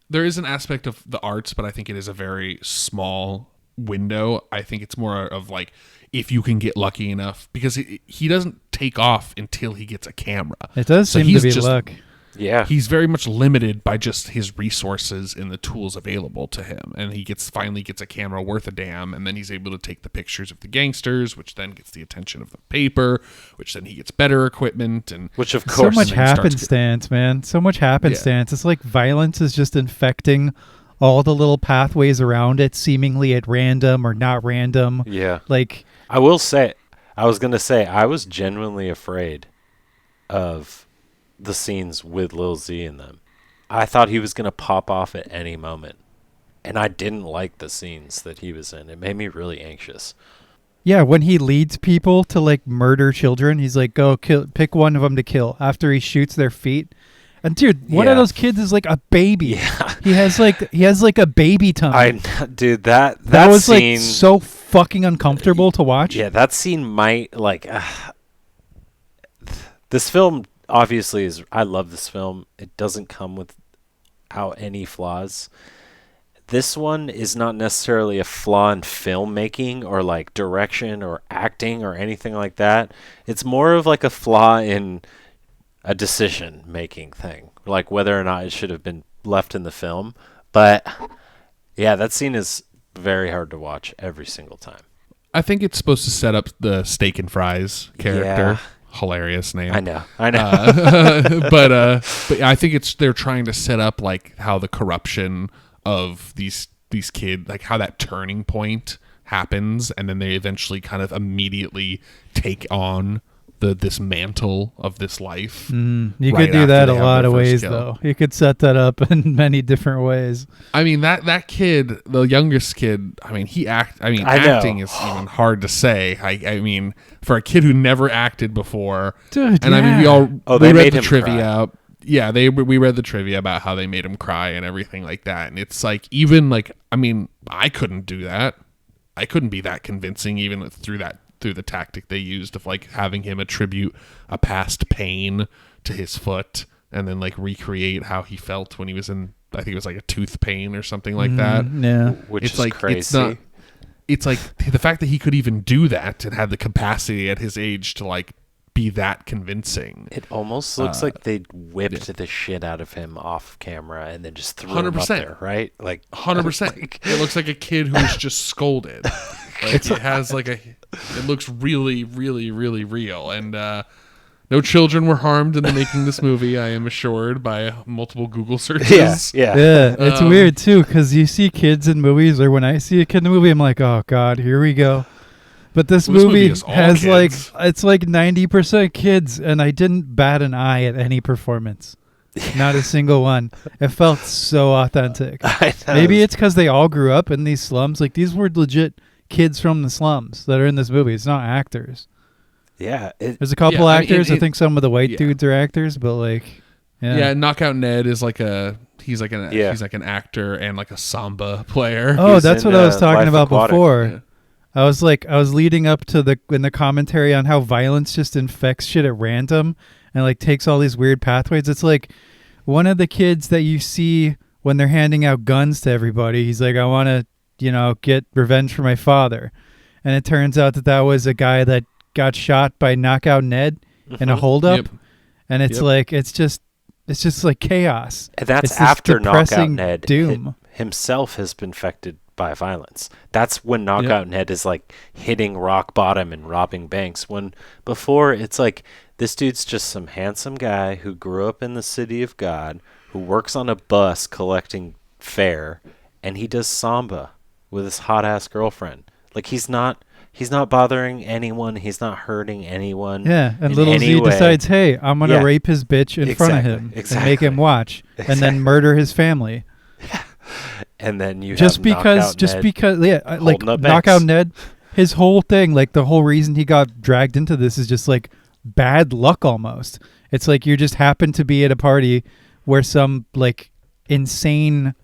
there is an aspect of the arts, but I think it is a very small window. I think it's more of like if you can get lucky enough, because he doesn't take off until he gets a camera. It does So seem to he's be just- luck. Yeah. He's very much limited by just his resources and the tools available to him. And he finally gets a camera worth a damn, and then he's able to take the pictures of the gangsters, which then gets the attention of the paper, which then he gets better equipment, and Which, of So course, much then he starts happenstance, man. So much happenstance. It's like violence is just infecting all the little pathways around it, seemingly at random or not random. yeah. Like, I will say, I was going to say, I was genuinely afraid of the scenes with Lil Z in them. I thought he was going to pop off at any moment. And I didn't like the scenes that he was in. It made me really anxious. yeah, when he leads people to like murder children, he's like, go pick one of them to kill after he shoots their feet. And dude, one of Yeah. those kids is like a baby. Yeah. He has like a baby tummy. Dude, that that was scene, like so fucking uncomfortable to watch. yeah, that scene might like this film obviously is, I love this film. It doesn't come without any flaws. This one is not necessarily a flaw in filmmaking or like direction or acting or anything like that. It's more of like a flaw in a decision making thing, like whether or not it should have been left in the film. But yeah, that scene is very hard to watch every single time. I think it's supposed to set up the steak and fries character. Yeah. Hilarious name. I know. But I think they're trying to set up like how the corruption of these kids, like how that turning point happens, and then they eventually kind of immediately take on this mantle of this life. You right could do after that they a have lot their of first ways, kill. though. You could set that up in many different ways. I mean that kid, the youngest kid. I mean I know. acting is even hard to say. I mean, for a kid who never acted before, Dude, and I mean, Oh, we they read made the him trivia. Yeah, we read the trivia about how they made him cry and everything like that. And it's like, even like, I mean, I couldn't do that. I couldn't be that convincing even through the tactic they used of like having him attribute a past pain to his foot and then like recreate how he felt when he was in, I think it was like a tooth pain or something like that. Yeah. Which It's is like, crazy. it's not, it's like the fact that he could even do that and had the capacity at his age to like be that convincing. It almost looks like they whipped the shit out of him off camera and then just threw him up 100%. there, right? Like 100%. It looks like a kid who was just scolded. Like it has like it looks really, really, really real. And no children were harmed in the making this movie, I am assured, by multiple Google searches. yeah. Yeah, it's weird too because you see kids in movies, or when I see a kid in a movie, I'm like, oh god, here we go. But this Well, this movie movie is all has kids. it's like 90% kids, and I didn't bat an eye at any performance, not a single one. It felt so authentic. I know. Maybe it's because they all grew up in these slums. Like these were legit kids from the slums that are in this movie. It's not actors. Yeah. There's a couple Yeah, I mean, actors. I it- think some of the white yeah. dudes are actors, but like, Yeah, Knockout Ned is like he's like Yeah. an actor and like a samba player. Oh, He's that's in, what I was talking Life about Aquatic. before. Yeah. I was leading up to in the commentary on how violence just infects shit at random and like takes all these weird pathways. It's like one of the kids that you see when they're handing out guns to everybody. He's like, I want to, get revenge for my father. And it turns out that was a guy that got shot by Knockout Ned in a holdup. Yep. And it's Yep. like, it's just like chaos. And that's It's this after Knockout depressing Ned doom. himself has been affected by violence. That's when Knockout Ned is like hitting rock bottom and robbing banks. When before it's like this dude's just some handsome guy who grew up in the City of God, who works on a bus collecting fare, and he does samba with his hot ass girlfriend. Like he's not bothering anyone. He's not hurting anyone. Yeah, and in little any Z way. decides, hey, I'm going to Yeah. rape his bitch in front of him and make him watch and then murder his family. and then you just have because, like holding up Knockout banks. Ned, his whole thing, like the whole reason he got dragged into this is just like bad luck almost. It's like you just happen to be at a party where some like insane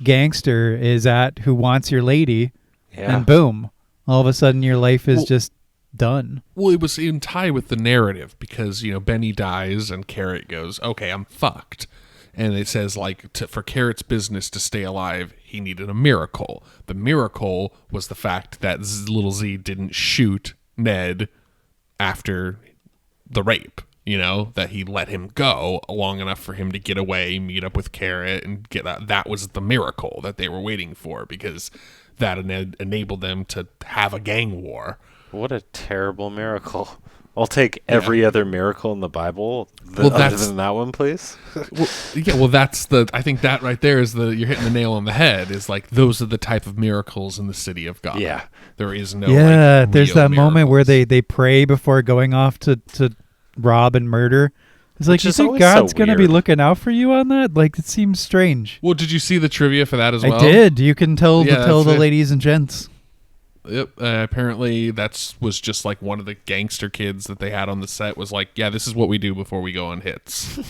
gangster is at who wants your lady, and boom, all of a sudden your life is just done. Well, it was in tie with the narrative because, Benny dies and Carrot goes, okay, I'm fucked. And it says, like, for Carrot's business to stay alive, he needed a miracle. The miracle was the fact that little Z didn't shoot Ned after the rape, that he let him go long enough for him to get away, meet up with Carrot, and get that. That was the miracle that they were waiting for, because that enabled them to have a gang war. What a terrible miracle. I'll take every other miracle in the Bible other than that one, please. I think that right there is you're hitting the nail on the head, is like, those are the type of miracles in the city of God. Yeah. There is no, there's that miracles. moment where they pray before going off to rob and murder. It's like, you think God's going to be looking out for you on that? Like, it seems strange. Well, did you see the trivia for that as well? I did. You can tell the ladies and gents. Yep. Apparently, was just like one of the gangster kids that they had on the set was like, yeah, this is what we do before we go on hits.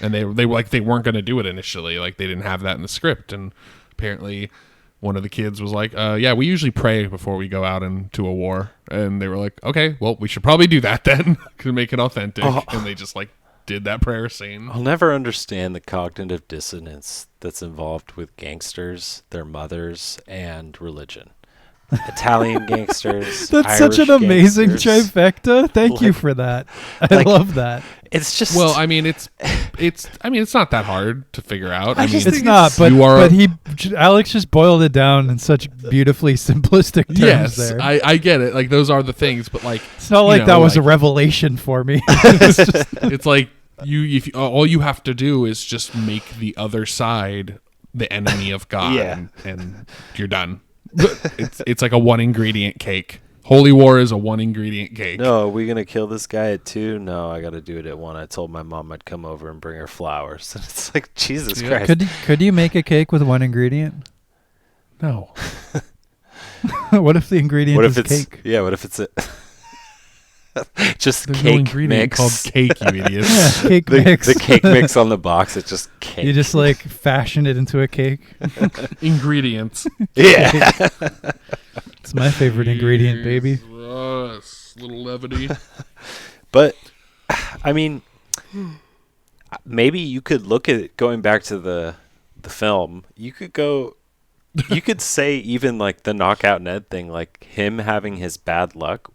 And they were like, they weren't going to do it initially. Like, they didn't have that in the script. And apparently, one of the kids was like, yeah, we usually pray before we go out into a war. And they were like, okay, well, we should probably do that then to make it authentic. And they just like did that prayer scene. I'll never understand the cognitive dissonance that's involved with gangsters, their mothers, and religion. Italian gangsters. That's Irish such an amazing gangsters. trifecta. Thank you for that. I love that. It's just it's not that hard to figure out. It's not, but Alex just boiled it down in such beautifully simplistic terms. Yes, there. I get it. Like, those are the things, but like, it's not like that was a revelation for me. It's like all you have to do is just make the other side the enemy of God, and you're done. It's like a 1-ingredient cake. Holy War is a 1-ingredient cake. No, are we going to kill this guy at 2? No, I got to do it at 1. I told my mom I'd come over and bring her flowers. And it's like, Jesus Christ. Could you make a cake with 1 ingredient? No. What if the ingredient is cake? Yeah, what if it's just There's cake no ingredient mix called cake, you idiot. Yeah, cake mix. The cake mix on the box, it's just cake. You just like fashion it into a cake. Ingredients. Yeah. It's my favorite ingredient, baby. Little levity. But, I mean, maybe you could look at it, going back to the film, you could say even like the Knockout Ned thing, like him having his bad luck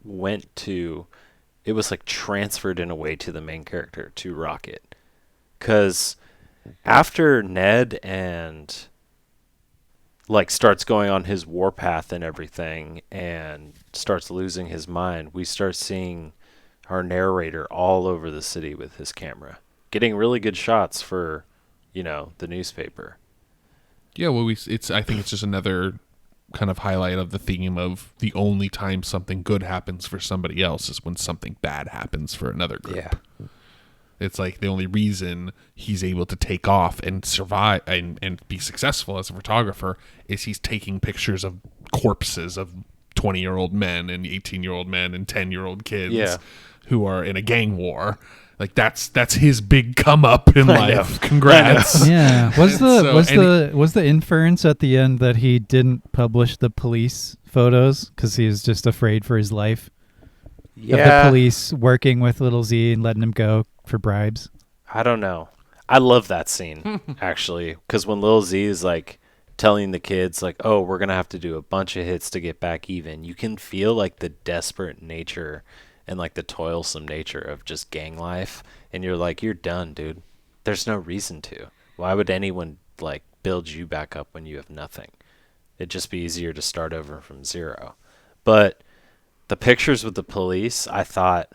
it was like transferred in a way to the main character, to Rocket. Because after Ned and like starts going on his warpath and everything and starts losing his mind, we start seeing our narrator all over the city with his camera, getting really good shots for, the newspaper. Yeah, well, I think it's just another kind of highlight of the theme of the only time something good happens for somebody else is when something bad happens for another group. Yeah. It's like the only reason he's able to take off and survive and be successful as a photographer is he's taking pictures of corpses of 20-year-old men and 18-year-old men and 10-year-old kids who are in a gang war. Like, that's his big come up in life. Congrats. Yeah. Was the inference at the end that he didn't publish the police photos because he was just afraid for his life? Yeah. Of the police working with Little Z and letting him go for bribes? I don't know. I love that scene, actually, because when Lil Z is like telling the kids, like, oh, we're going to have to do a bunch of hits to get back even, you can feel like the desperate nature and like the toilsome nature of just gang life. And you're like, you're done, dude. There's no reason to. Why would anyone like build you back up when you have nothing? It'd just be easier to start over from zero. But the pictures with the police, I forgot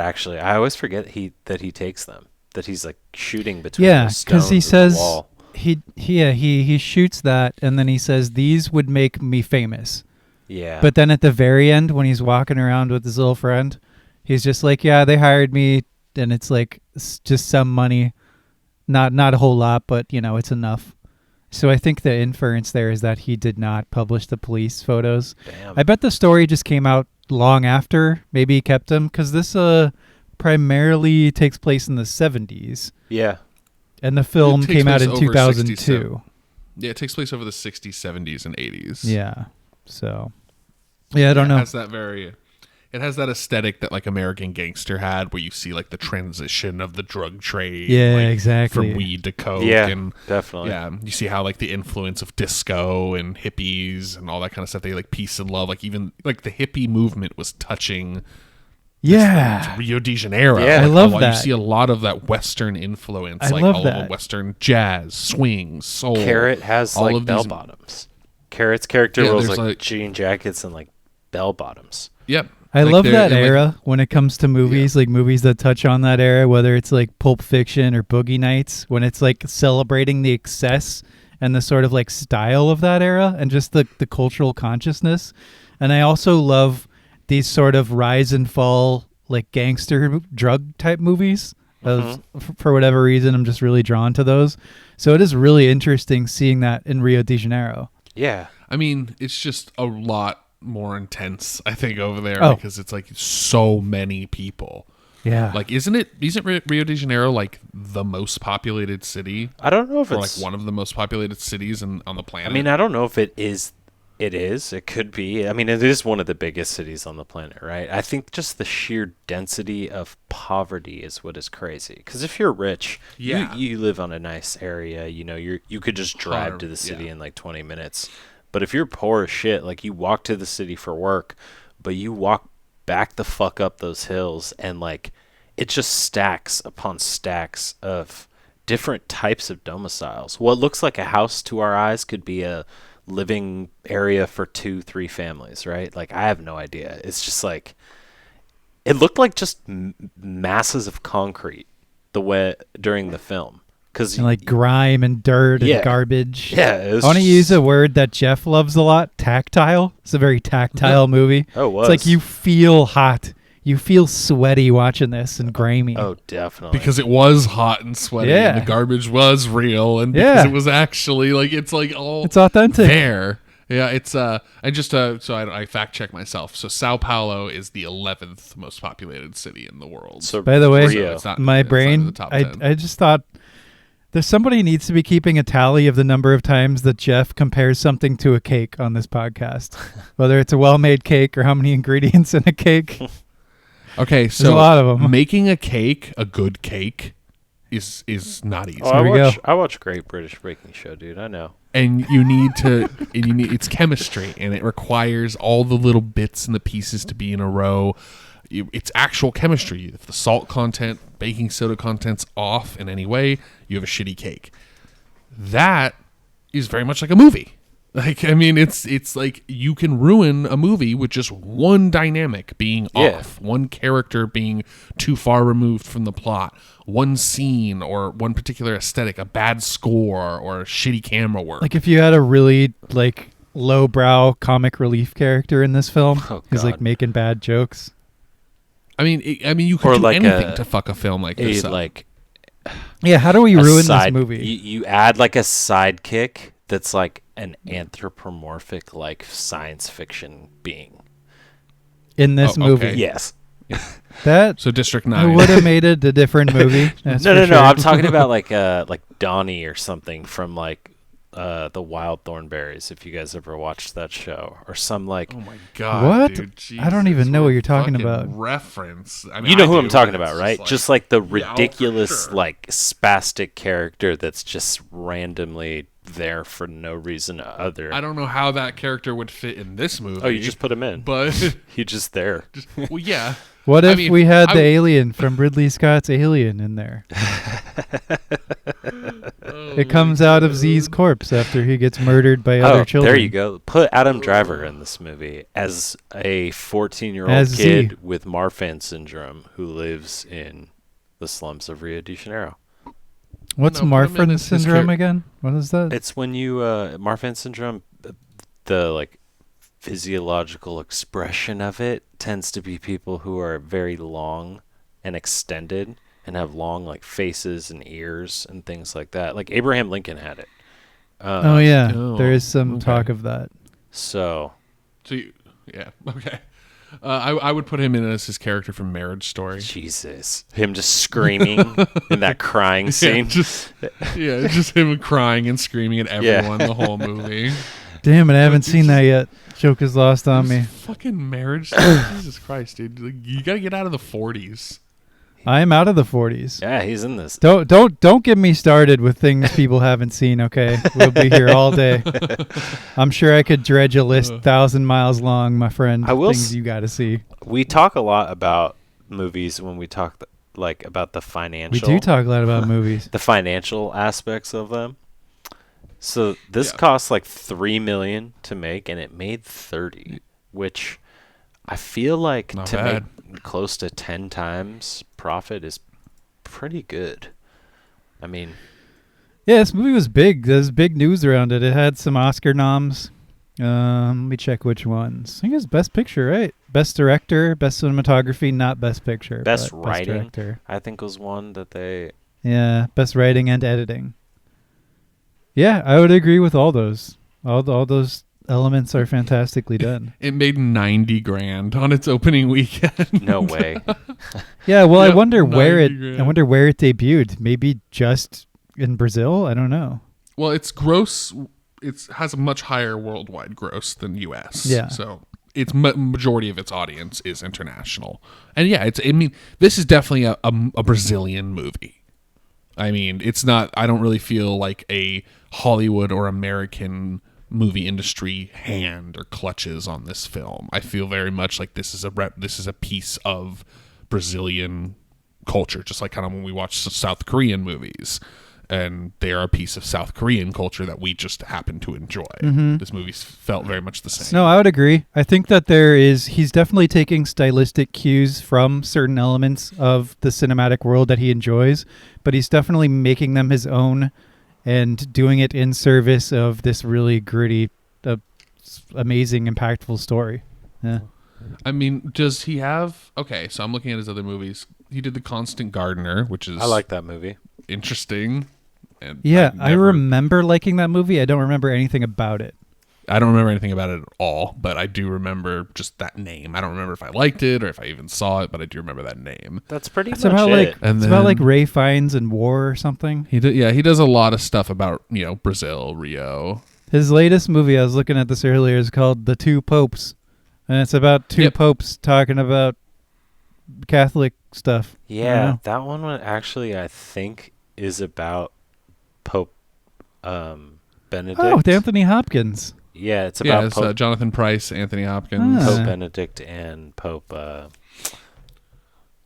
actually. I always forget that he takes them. That he's like shooting between the stones because he of says the wall. he shoots that, and then he says, these would make me famous. Yeah. But then at the very end, when he's walking around with his little friend, he's just like, yeah, they hired me, and it's like just some money, not a whole lot, but it's enough. So I think the inference there is that he did not publish the police photos. Damn. I bet the story just came out long after. Maybe he kept them because this primarily takes place in the 70s. Yeah. And the film It takes came out place in over 2002. 67. Yeah, it takes place over the 60s, 70s, and 80s. Yeah. So, yeah, I don't know. It has that aesthetic that like American Gangster had, where you see like the transition of the drug trade. Yeah, like, exactly. From weed to coke. Yeah, and definitely. Yeah, you see how like the influence of disco and hippies and all that kind of stuff. They like peace and love. Like even like the hippie movement was touching. Yeah. Rio de Janeiro. Yeah. I Like, love You that. see a lot of that Western influence. I like love all that. of the Western jazz, swing, soul. Carrot has all like of bell these- bottoms. Carrot's character Yeah, wears there's, like like- jean jackets and like bell bottoms. Yep. I Like, love they're- that and, like, era when it comes to movies, like movies that touch on that era, whether it's like Pulp Fiction or Boogie Nights, when it's like celebrating the excess and the sort of like style of that era and just the cultural consciousness. And I also love these sort of rise and fall like gangster drug type movies. For whatever reason, I'm just really drawn to those. So it is really interesting seeing that in Rio de Janeiro. Yeah. I mean, it's just a lot more intense, I think, over there Oh. because it's like so many people. Yeah. Like, isn't Rio de Janeiro like the most populated city, I don't know if or like it's one of the most populated cities on the planet? I mean, I don't know if it is. It is. It could be. I mean, it is one of the biggest cities on the planet, right? I think just the sheer density of poverty is what is crazy. Because if you're rich, Yeah. you live on a nice area. You know, you could just drive to the city Yeah. in like 20 minutes. But if you're poor as shit, like you walk to the city for work, but you walk back the fuck up those hills, and like it just stacks upon stacks of different types of domiciles. What looks like a house to our eyes could be a living area for 2-3 families, right? Like I have no idea. It's just like it looked like just masses of concrete the way during the film, because and like grime and dirt Yeah. and garbage. yeah, it was I want to just- use a word that Jeff loves a lot, tactile. It's a very tactile movie. Oh, it was. It's like you feel hot. You feel sweaty watching this and grimy. Oh, definitely. because it was hot and sweaty, Yeah. and the garbage was real, and Yeah. because it was actually like it's like all It's authentic. there. Yeah, it's I just so I fact check myself. So Sao Paulo is the 11th most populated city in the world. So By the way, Rio. it's not- my it's not in brain, the top I 10. just thought there's somebody needs to be keeping a tally of the number of times that Jeff compares something to a cake on this podcast, whether it's a well-made cake or how many ingredients in a cake. Okay, so a lot of 'em. making a cake, a good cake, is not easy. Oh, There we go. I watch Great British Baking Show, dude. I know. And you need it's chemistry, and it requires all the little bits and the pieces to be in a row. It's actual chemistry. If the salt content, baking soda content's off in any way, you have a shitty cake. That is very much like a movie. Like, I mean, it's like you can ruin a movie with just one dynamic being Yeah. off, one character being too far removed from the plot, one scene or one particular aesthetic, a bad score or a shitty camera work. Like if you had a really like lowbrow comic relief character in this film Oh, who's like God. making bad jokes. I mean, you could Or do like anything a- to fuck a film like this up. Like Yeah, how do we a ruin side, this movie? You add like a sidekick that's like an anthropomorphic, like science fiction being. in this Oh, movie. okay. Yes. That So District I 9. would have made it a different movie. that's No, for no. sure. I'm talking about like Donnie or something from like the Wild Thornberrys. If you guys ever watched that show, or some like Oh my god! What? Dude, I don't Jesus, even know what you're talking fucking about. Reference. I mean, you know I who do, I'm talking but about, it's right? like- Just like the Yeah, oh, for ridiculous, sure. like spastic character that's just randomly there for no reason other. I don't know how that character would fit in this movie. Oh, you just put him in. But He's just there. well, yeah. What I if mean, we had I the w- alien from Ridley Scott's Alien in there? It comes out of Z's corpse after he gets murdered by other children. There you go. Put Adam Driver in this movie as a 14-year-old As Z. kid with Marfan syndrome who lives in the slums of Rio de Janeiro. What's No, put him in Marfan as his syndrome char- again? What is that? It's when you Marfan syndrome, the like physiological expression of it tends to be people who are very long and extended and have long like faces and ears and things like that. Like Abraham Lincoln had it. Oh yeah, Oh, there is some okay. talk of that. So Yeah, okay. I would put him in as his character from Marriage Story. Jesus, him just screaming in that crying scene. Just him crying and screaming at everyone the whole movie. Damn it, I haven't seen that yet. Joke is lost on me. Fucking Marriage Story. Jesus Christ, dude. Like, you got to get out of the 40s. I am out of the 40s. Yeah, he's in this. Don't get me started with things people haven't seen. Okay, we'll be here all day. I'm sure I could dredge a list 1,000 miles long, my friend. I will things you got to see. We talk a lot about movies when we talk about the financial. We do talk a lot about movies. The financial aspects of them. So this cost like $3 million to make, and it made 30, which I feel like Not to bad. make close to 10 times profit is pretty good. I mean, Yeah, this movie was big. There's big news around it. It had some Oscar noms. Let me check which ones. I think it was Best Picture, right? Best Director, Best Cinematography, not Best Picture. Best but Writing, Best Director. I think was one that they. Yeah, Best Writing and Editing. Yeah, I would agree with all those. All those elements are fantastically done. It made 90 grand on its opening weekend. No way. Yeah, well, I Yep, wonder where 90 it. grand. I wonder where it debuted. Maybe just in Brazil. I don't know. Well, its gross, it has a much higher worldwide gross than U.S. Yeah. So its majority of its audience is international. And yeah, I mean, this is definitely a Brazilian movie. I mean, it's not, I don't really feel like a Hollywood or American movie industry hand or clutches on this film. I feel very much like this is a piece of Brazilian culture, just like kind of when we watch South Korean movies, and they are a piece of South Korean culture that we just happen to enjoy. This movie felt very much the same. No, I would agree. I think that he's definitely taking stylistic cues from certain elements of the cinematic world that he enjoys, but he's definitely making them his own and doing it in service of this really gritty, amazing, impactful story. Yeah. I mean, does he have... Okay, so I'm looking at his other movies. He did The Constant Gardener, which is... I like that movie. Interesting. And Yeah, I remember liking that movie. I don't remember anything about it. I don't remember anything about it at all, but I do remember just that name. I don't remember if I liked it or if I even saw it, but I do remember that name. That's pretty It's much about it. And it's then, about like Ray Fiennes and war or something. he does a lot of stuff about, Brazil, Rio. His latest movie, I was looking at this earlier, is called The Two Popes. And it's about two popes talking about Catholic stuff. Yeah, that one actually, I think, is about Pope Benedict. Oh, with Anthony Hopkins. Yeah, it's about It's Pope, Jonathan Price, Anthony Hopkins, Ah. Pope Benedict and Pope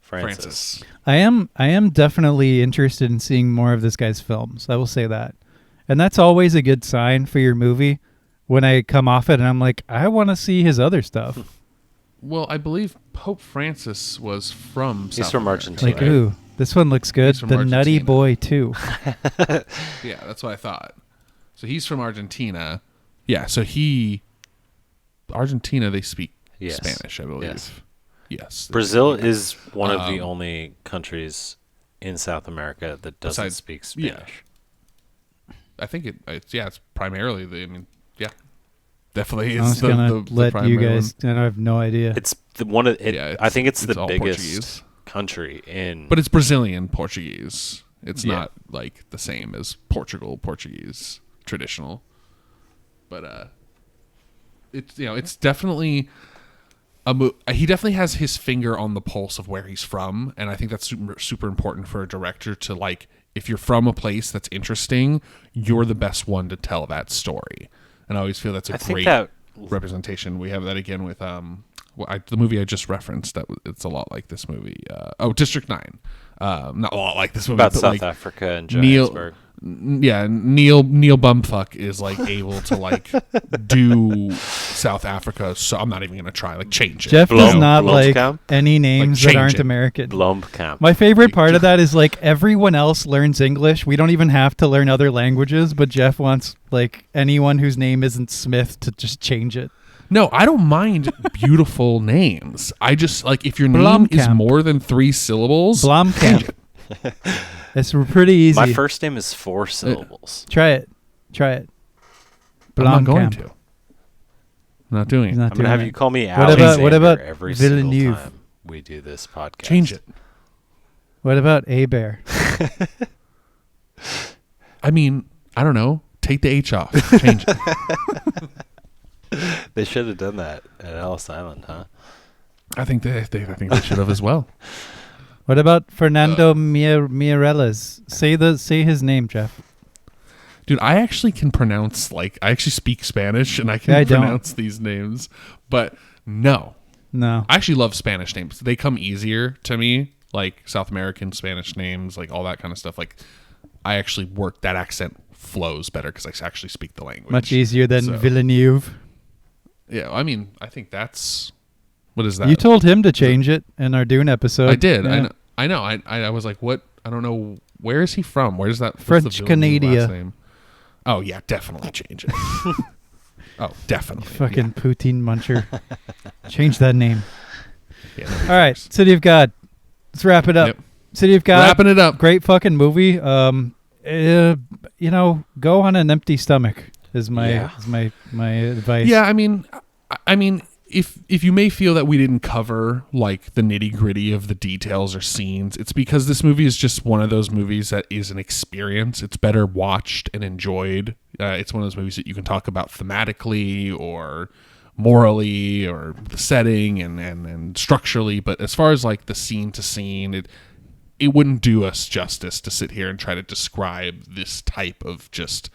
Francis. I am definitely interested in seeing more of this guy's films. I will say that. And that's always a good sign for your movie when I come off it and I'm like, I want to see his other stuff. Well, I believe Pope Francis was from He's South from America, Argentina. Like, ooh, this one looks good. He's from The Nutty Argentina. Boy too. Yeah, that's what I thought. So he's from Argentina. Yeah, so Argentina, they speak Yes. Spanish, I believe. Yes. Yes. Brazil is one of the Um, only countries in South America that doesn't Besides- speak yeah. Spanish. I think it's primarily definitely I'm is just going to the let you primary guys, and I have no idea. It's the one of it. Yeah, I think it's it's the all biggest Portuguese. country in. But it's Brazilian Portuguese. It's Yeah. not like the same as Portuguese traditional. But it's definitely he definitely has his finger on the pulse of where he's from, and I think that's super, super important for a director to, like, if you're from a place that's interesting, you're the best one to tell that story. And I always feel that's a I think great that representation. We have that again with the movie I just referenced. It's a lot like this movie. District 9. Not a lot like this movie, about but South like Africa and Neil Johannesburg. Neil Bumfuck is like able to like do South Africa, so I'm not even gonna try change it. Jeff does not like Blomkamp? any names change that aren't it. American. Blomkamp. My favorite part of that is everyone else learns English. We don't even have to learn other languages, but Jeff wants anyone whose name isn't Smith to just change it. No, I don't mind beautiful names. I just if your name is Blomkamp. more than 3 syllables, Blomkamp. It's pretty easy. My first name is 4 syllables. Try it. I'm not going Blomkamp. to. I'm not doing He's it. not I'm doing gonna have it. you call me What Alexander about every Villeneuve? single time we do this podcast. Change it. What about A-Bear? I mean, I don't know. Take the H off. Change it. They should have done that at Ellis Island, huh? I think they should have as well. What about Fernando Meirelles? Say his name, Jeff. Dude, I actually can pronounce, I actually speak Spanish and I can I don't. pronounce these names. But no. No. I actually love Spanish names. They come easier to me, like South American Spanish names, like all that kind of stuff. Like, I actually work, that accent flows better because I actually speak the language. Much easier than So, Villeneuve. Yeah, I mean, I think that's, what is that? You told him to change it in our Dune episode. I did. Yeah. I know. I was like, what? I don't know. Where is he from? Where's that? what's French the Villeneuve Canada. last name? Oh, yeah, definitely change it. Oh, definitely. Fucking poutine muncher. Change that name. Yeah, All right, City of God. Let's wrap it up. Yep. City of God. Wrapping it up. Great fucking movie. Go on an empty stomach is my advice. Yeah, I mean, if you may feel that we didn't cover like the nitty gritty of the details or scenes, it's because this movie is just one of those movies that is an experience. It's better watched and enjoyed. It's one of those movies that you can talk about thematically or morally or the setting and structurally. But as far as like the scene to scene, it wouldn't do us justice to sit here and try to describe this type of just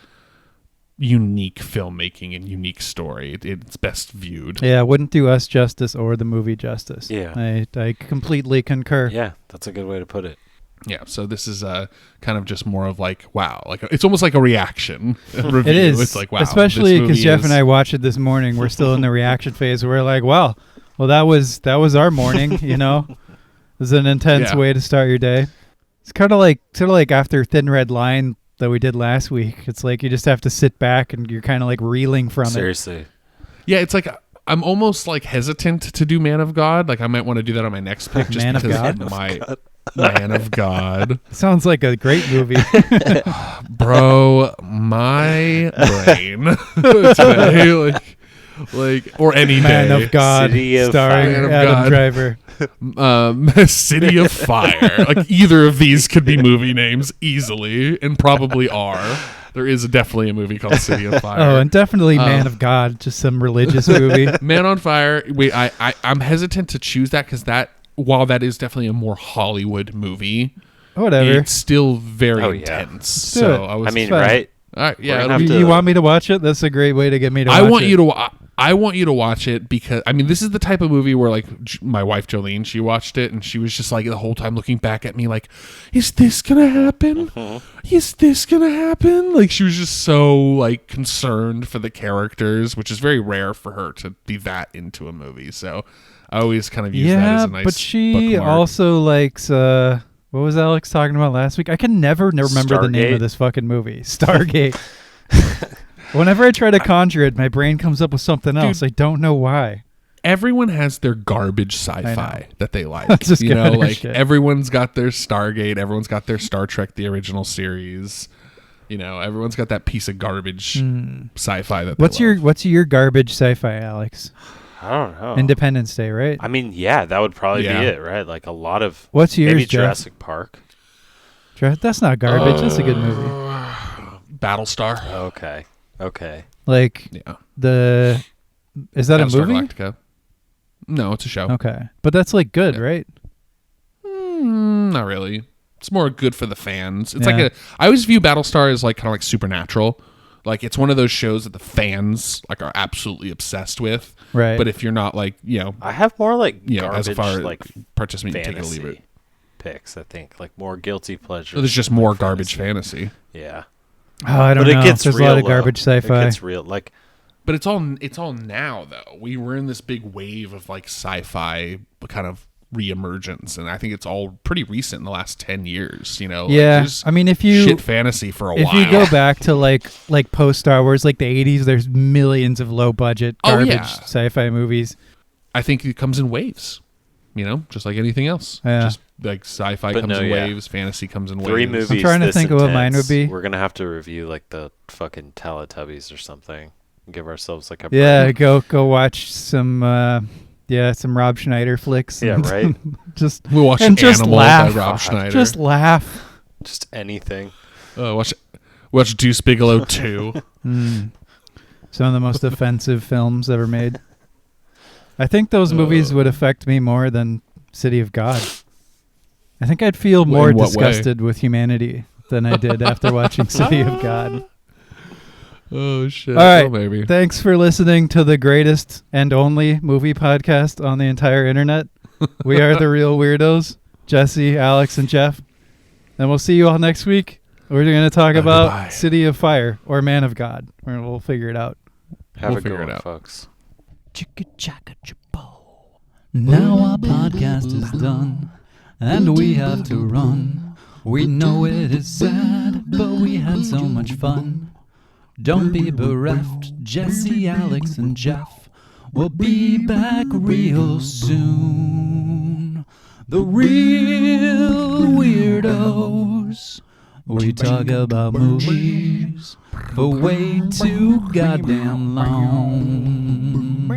unique filmmaking and unique story. It's best viewed. Yeah, wouldn't do us justice or the movie justice. Yeah. I completely concur. Yeah, that's a good way to put it. Yeah, so this is kind of just more of like, wow, like it's almost like a reaction review. It is. It's like, wow, especially because Jeff and I watched it this morning. We're still in the reaction phase. We're like, wow, well that was our morning. You know, it was an intense way to start your day. It's kind of like after Thin Red Line that we did last week. It's like you just have to sit back and you're kind of like reeling from Seriously. it. Yeah, it's like I'm almost like hesitant to do Man of God. Like I might want to do that on my next pick just Man of because God? my Man of God. Sounds like a great movie. Bro, my brain today, like or any Man day. of God, City of starring Fire. Man of Adam God. Driver. City of Fire. Like either of these could be movie names easily, and probably are. There is definitely a movie called City of Fire. Oh, and definitely Man of God, just some religious movie. Man on Fire. Wait, I'm hesitant to choose that because while that is definitely a more Hollywood movie, Whatever. it's still very Oh, yeah. intense. do So it. I was. fine. right? All right, yeah. We're gonna it'll have be- to- You want me to watch it? That's a great way to get me to watch I want it. you to. I want you to watch it because I mean this is the type of movie where like my wife Jolene, she watched it and she was just like the whole time looking back at me like, is this gonna happen? Is this gonna happen? Like she was just so like concerned for the characters, which is very rare for her to be that into a movie. So I always kind of use that as a nice. but she bookmark. also likes what was Alex talking about last week? I can never remember the name Stargate? of this fucking movie. Stargate. Whenever I try to conjure it, my brain comes up with something else. I don't know why. Everyone has their garbage sci-fi know. that they like. That's just You know, kinda like shit. everyone's got their Stargate, everyone's got their Star Trek, the original series. You know, everyone's got that piece of garbage sci-fi that. What's your garbage sci-fi, Alex? I don't know. Independence Day, right? I mean, yeah, that would probably Yeah. be it, right? Like a lot of What's yours, maybe Jeff? Jurassic Park. That's not garbage. That's a good movie. Battlestar. Okay. Like Yeah. is that a Battlestar movie? Galactica. No, it's a show. Okay, but that's like good, Yeah. right? Not really. It's more good for the fans. It's Yeah. like I always view Battlestar as like kind of like Supernatural. Like it's one of those shows that the fans like are absolutely obsessed with. Right. But if you're not like, you know, I have more like as garbage far as like participant, you take it or leave it. fantasy picks, I think. Like more guilty pleasure. So there's just more garbage fantasy. Yeah. Oh, I don't But know. it gets There's real a lot of low. garbage sci-fi. It gets real. Like But it's all now though. We were in this big wave of like sci-fi kind of reemergence, and I think it's all pretty recent in the last 10 years. You know, Yeah, Like, there's I mean, if you shit fantasy for a while. you go back to like post Star Wars, like the 80s, there's millions of low budget Oh, garbage yeah. sci-fi movies. I think it comes in waves. You know, just like anything else. Yeah. Just like sci-fi But comes no, in yeah. waves, fantasy comes in 3 waves. movies. trying to this think of what mine intense, would be. We're gonna have to review like the fucking Teletubbies or something. and give ourselves like a break. Yeah, go watch some some Rob Schneider flicks. Yeah, and right. We'll watch and just Animal laugh. by Rob Schneider. Just laugh. Just anything. Watch Deuce Bigelow 2. Some of the most offensive films ever made. I think those movies would affect me more than City of God. I think I'd feel more In what disgusted with humanity than I did after watching City of God. Oh, shit. All right. Well, maybe. Thanks for listening to the greatest and only movie podcast on the entire internet. We are the Reel Weirdos, Jesse, Alex, and Jeff. And we'll see you all next week. We're going to talk about goodbye. City of Fire or Man of God. We'll figure it out. Have We'll a figure good it one, out. folks. Now our podcast is done, and we have to run. We know it is sad, but we had so much fun. Don't be bereft, Jesse, Alex, and Jeff. We'll be back real soon. The Reel Weirdos. We talk about movies for way too goddamn long.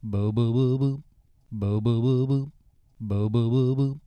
Bo bo bo bo bo bo bo bo bo bo bo bo bo.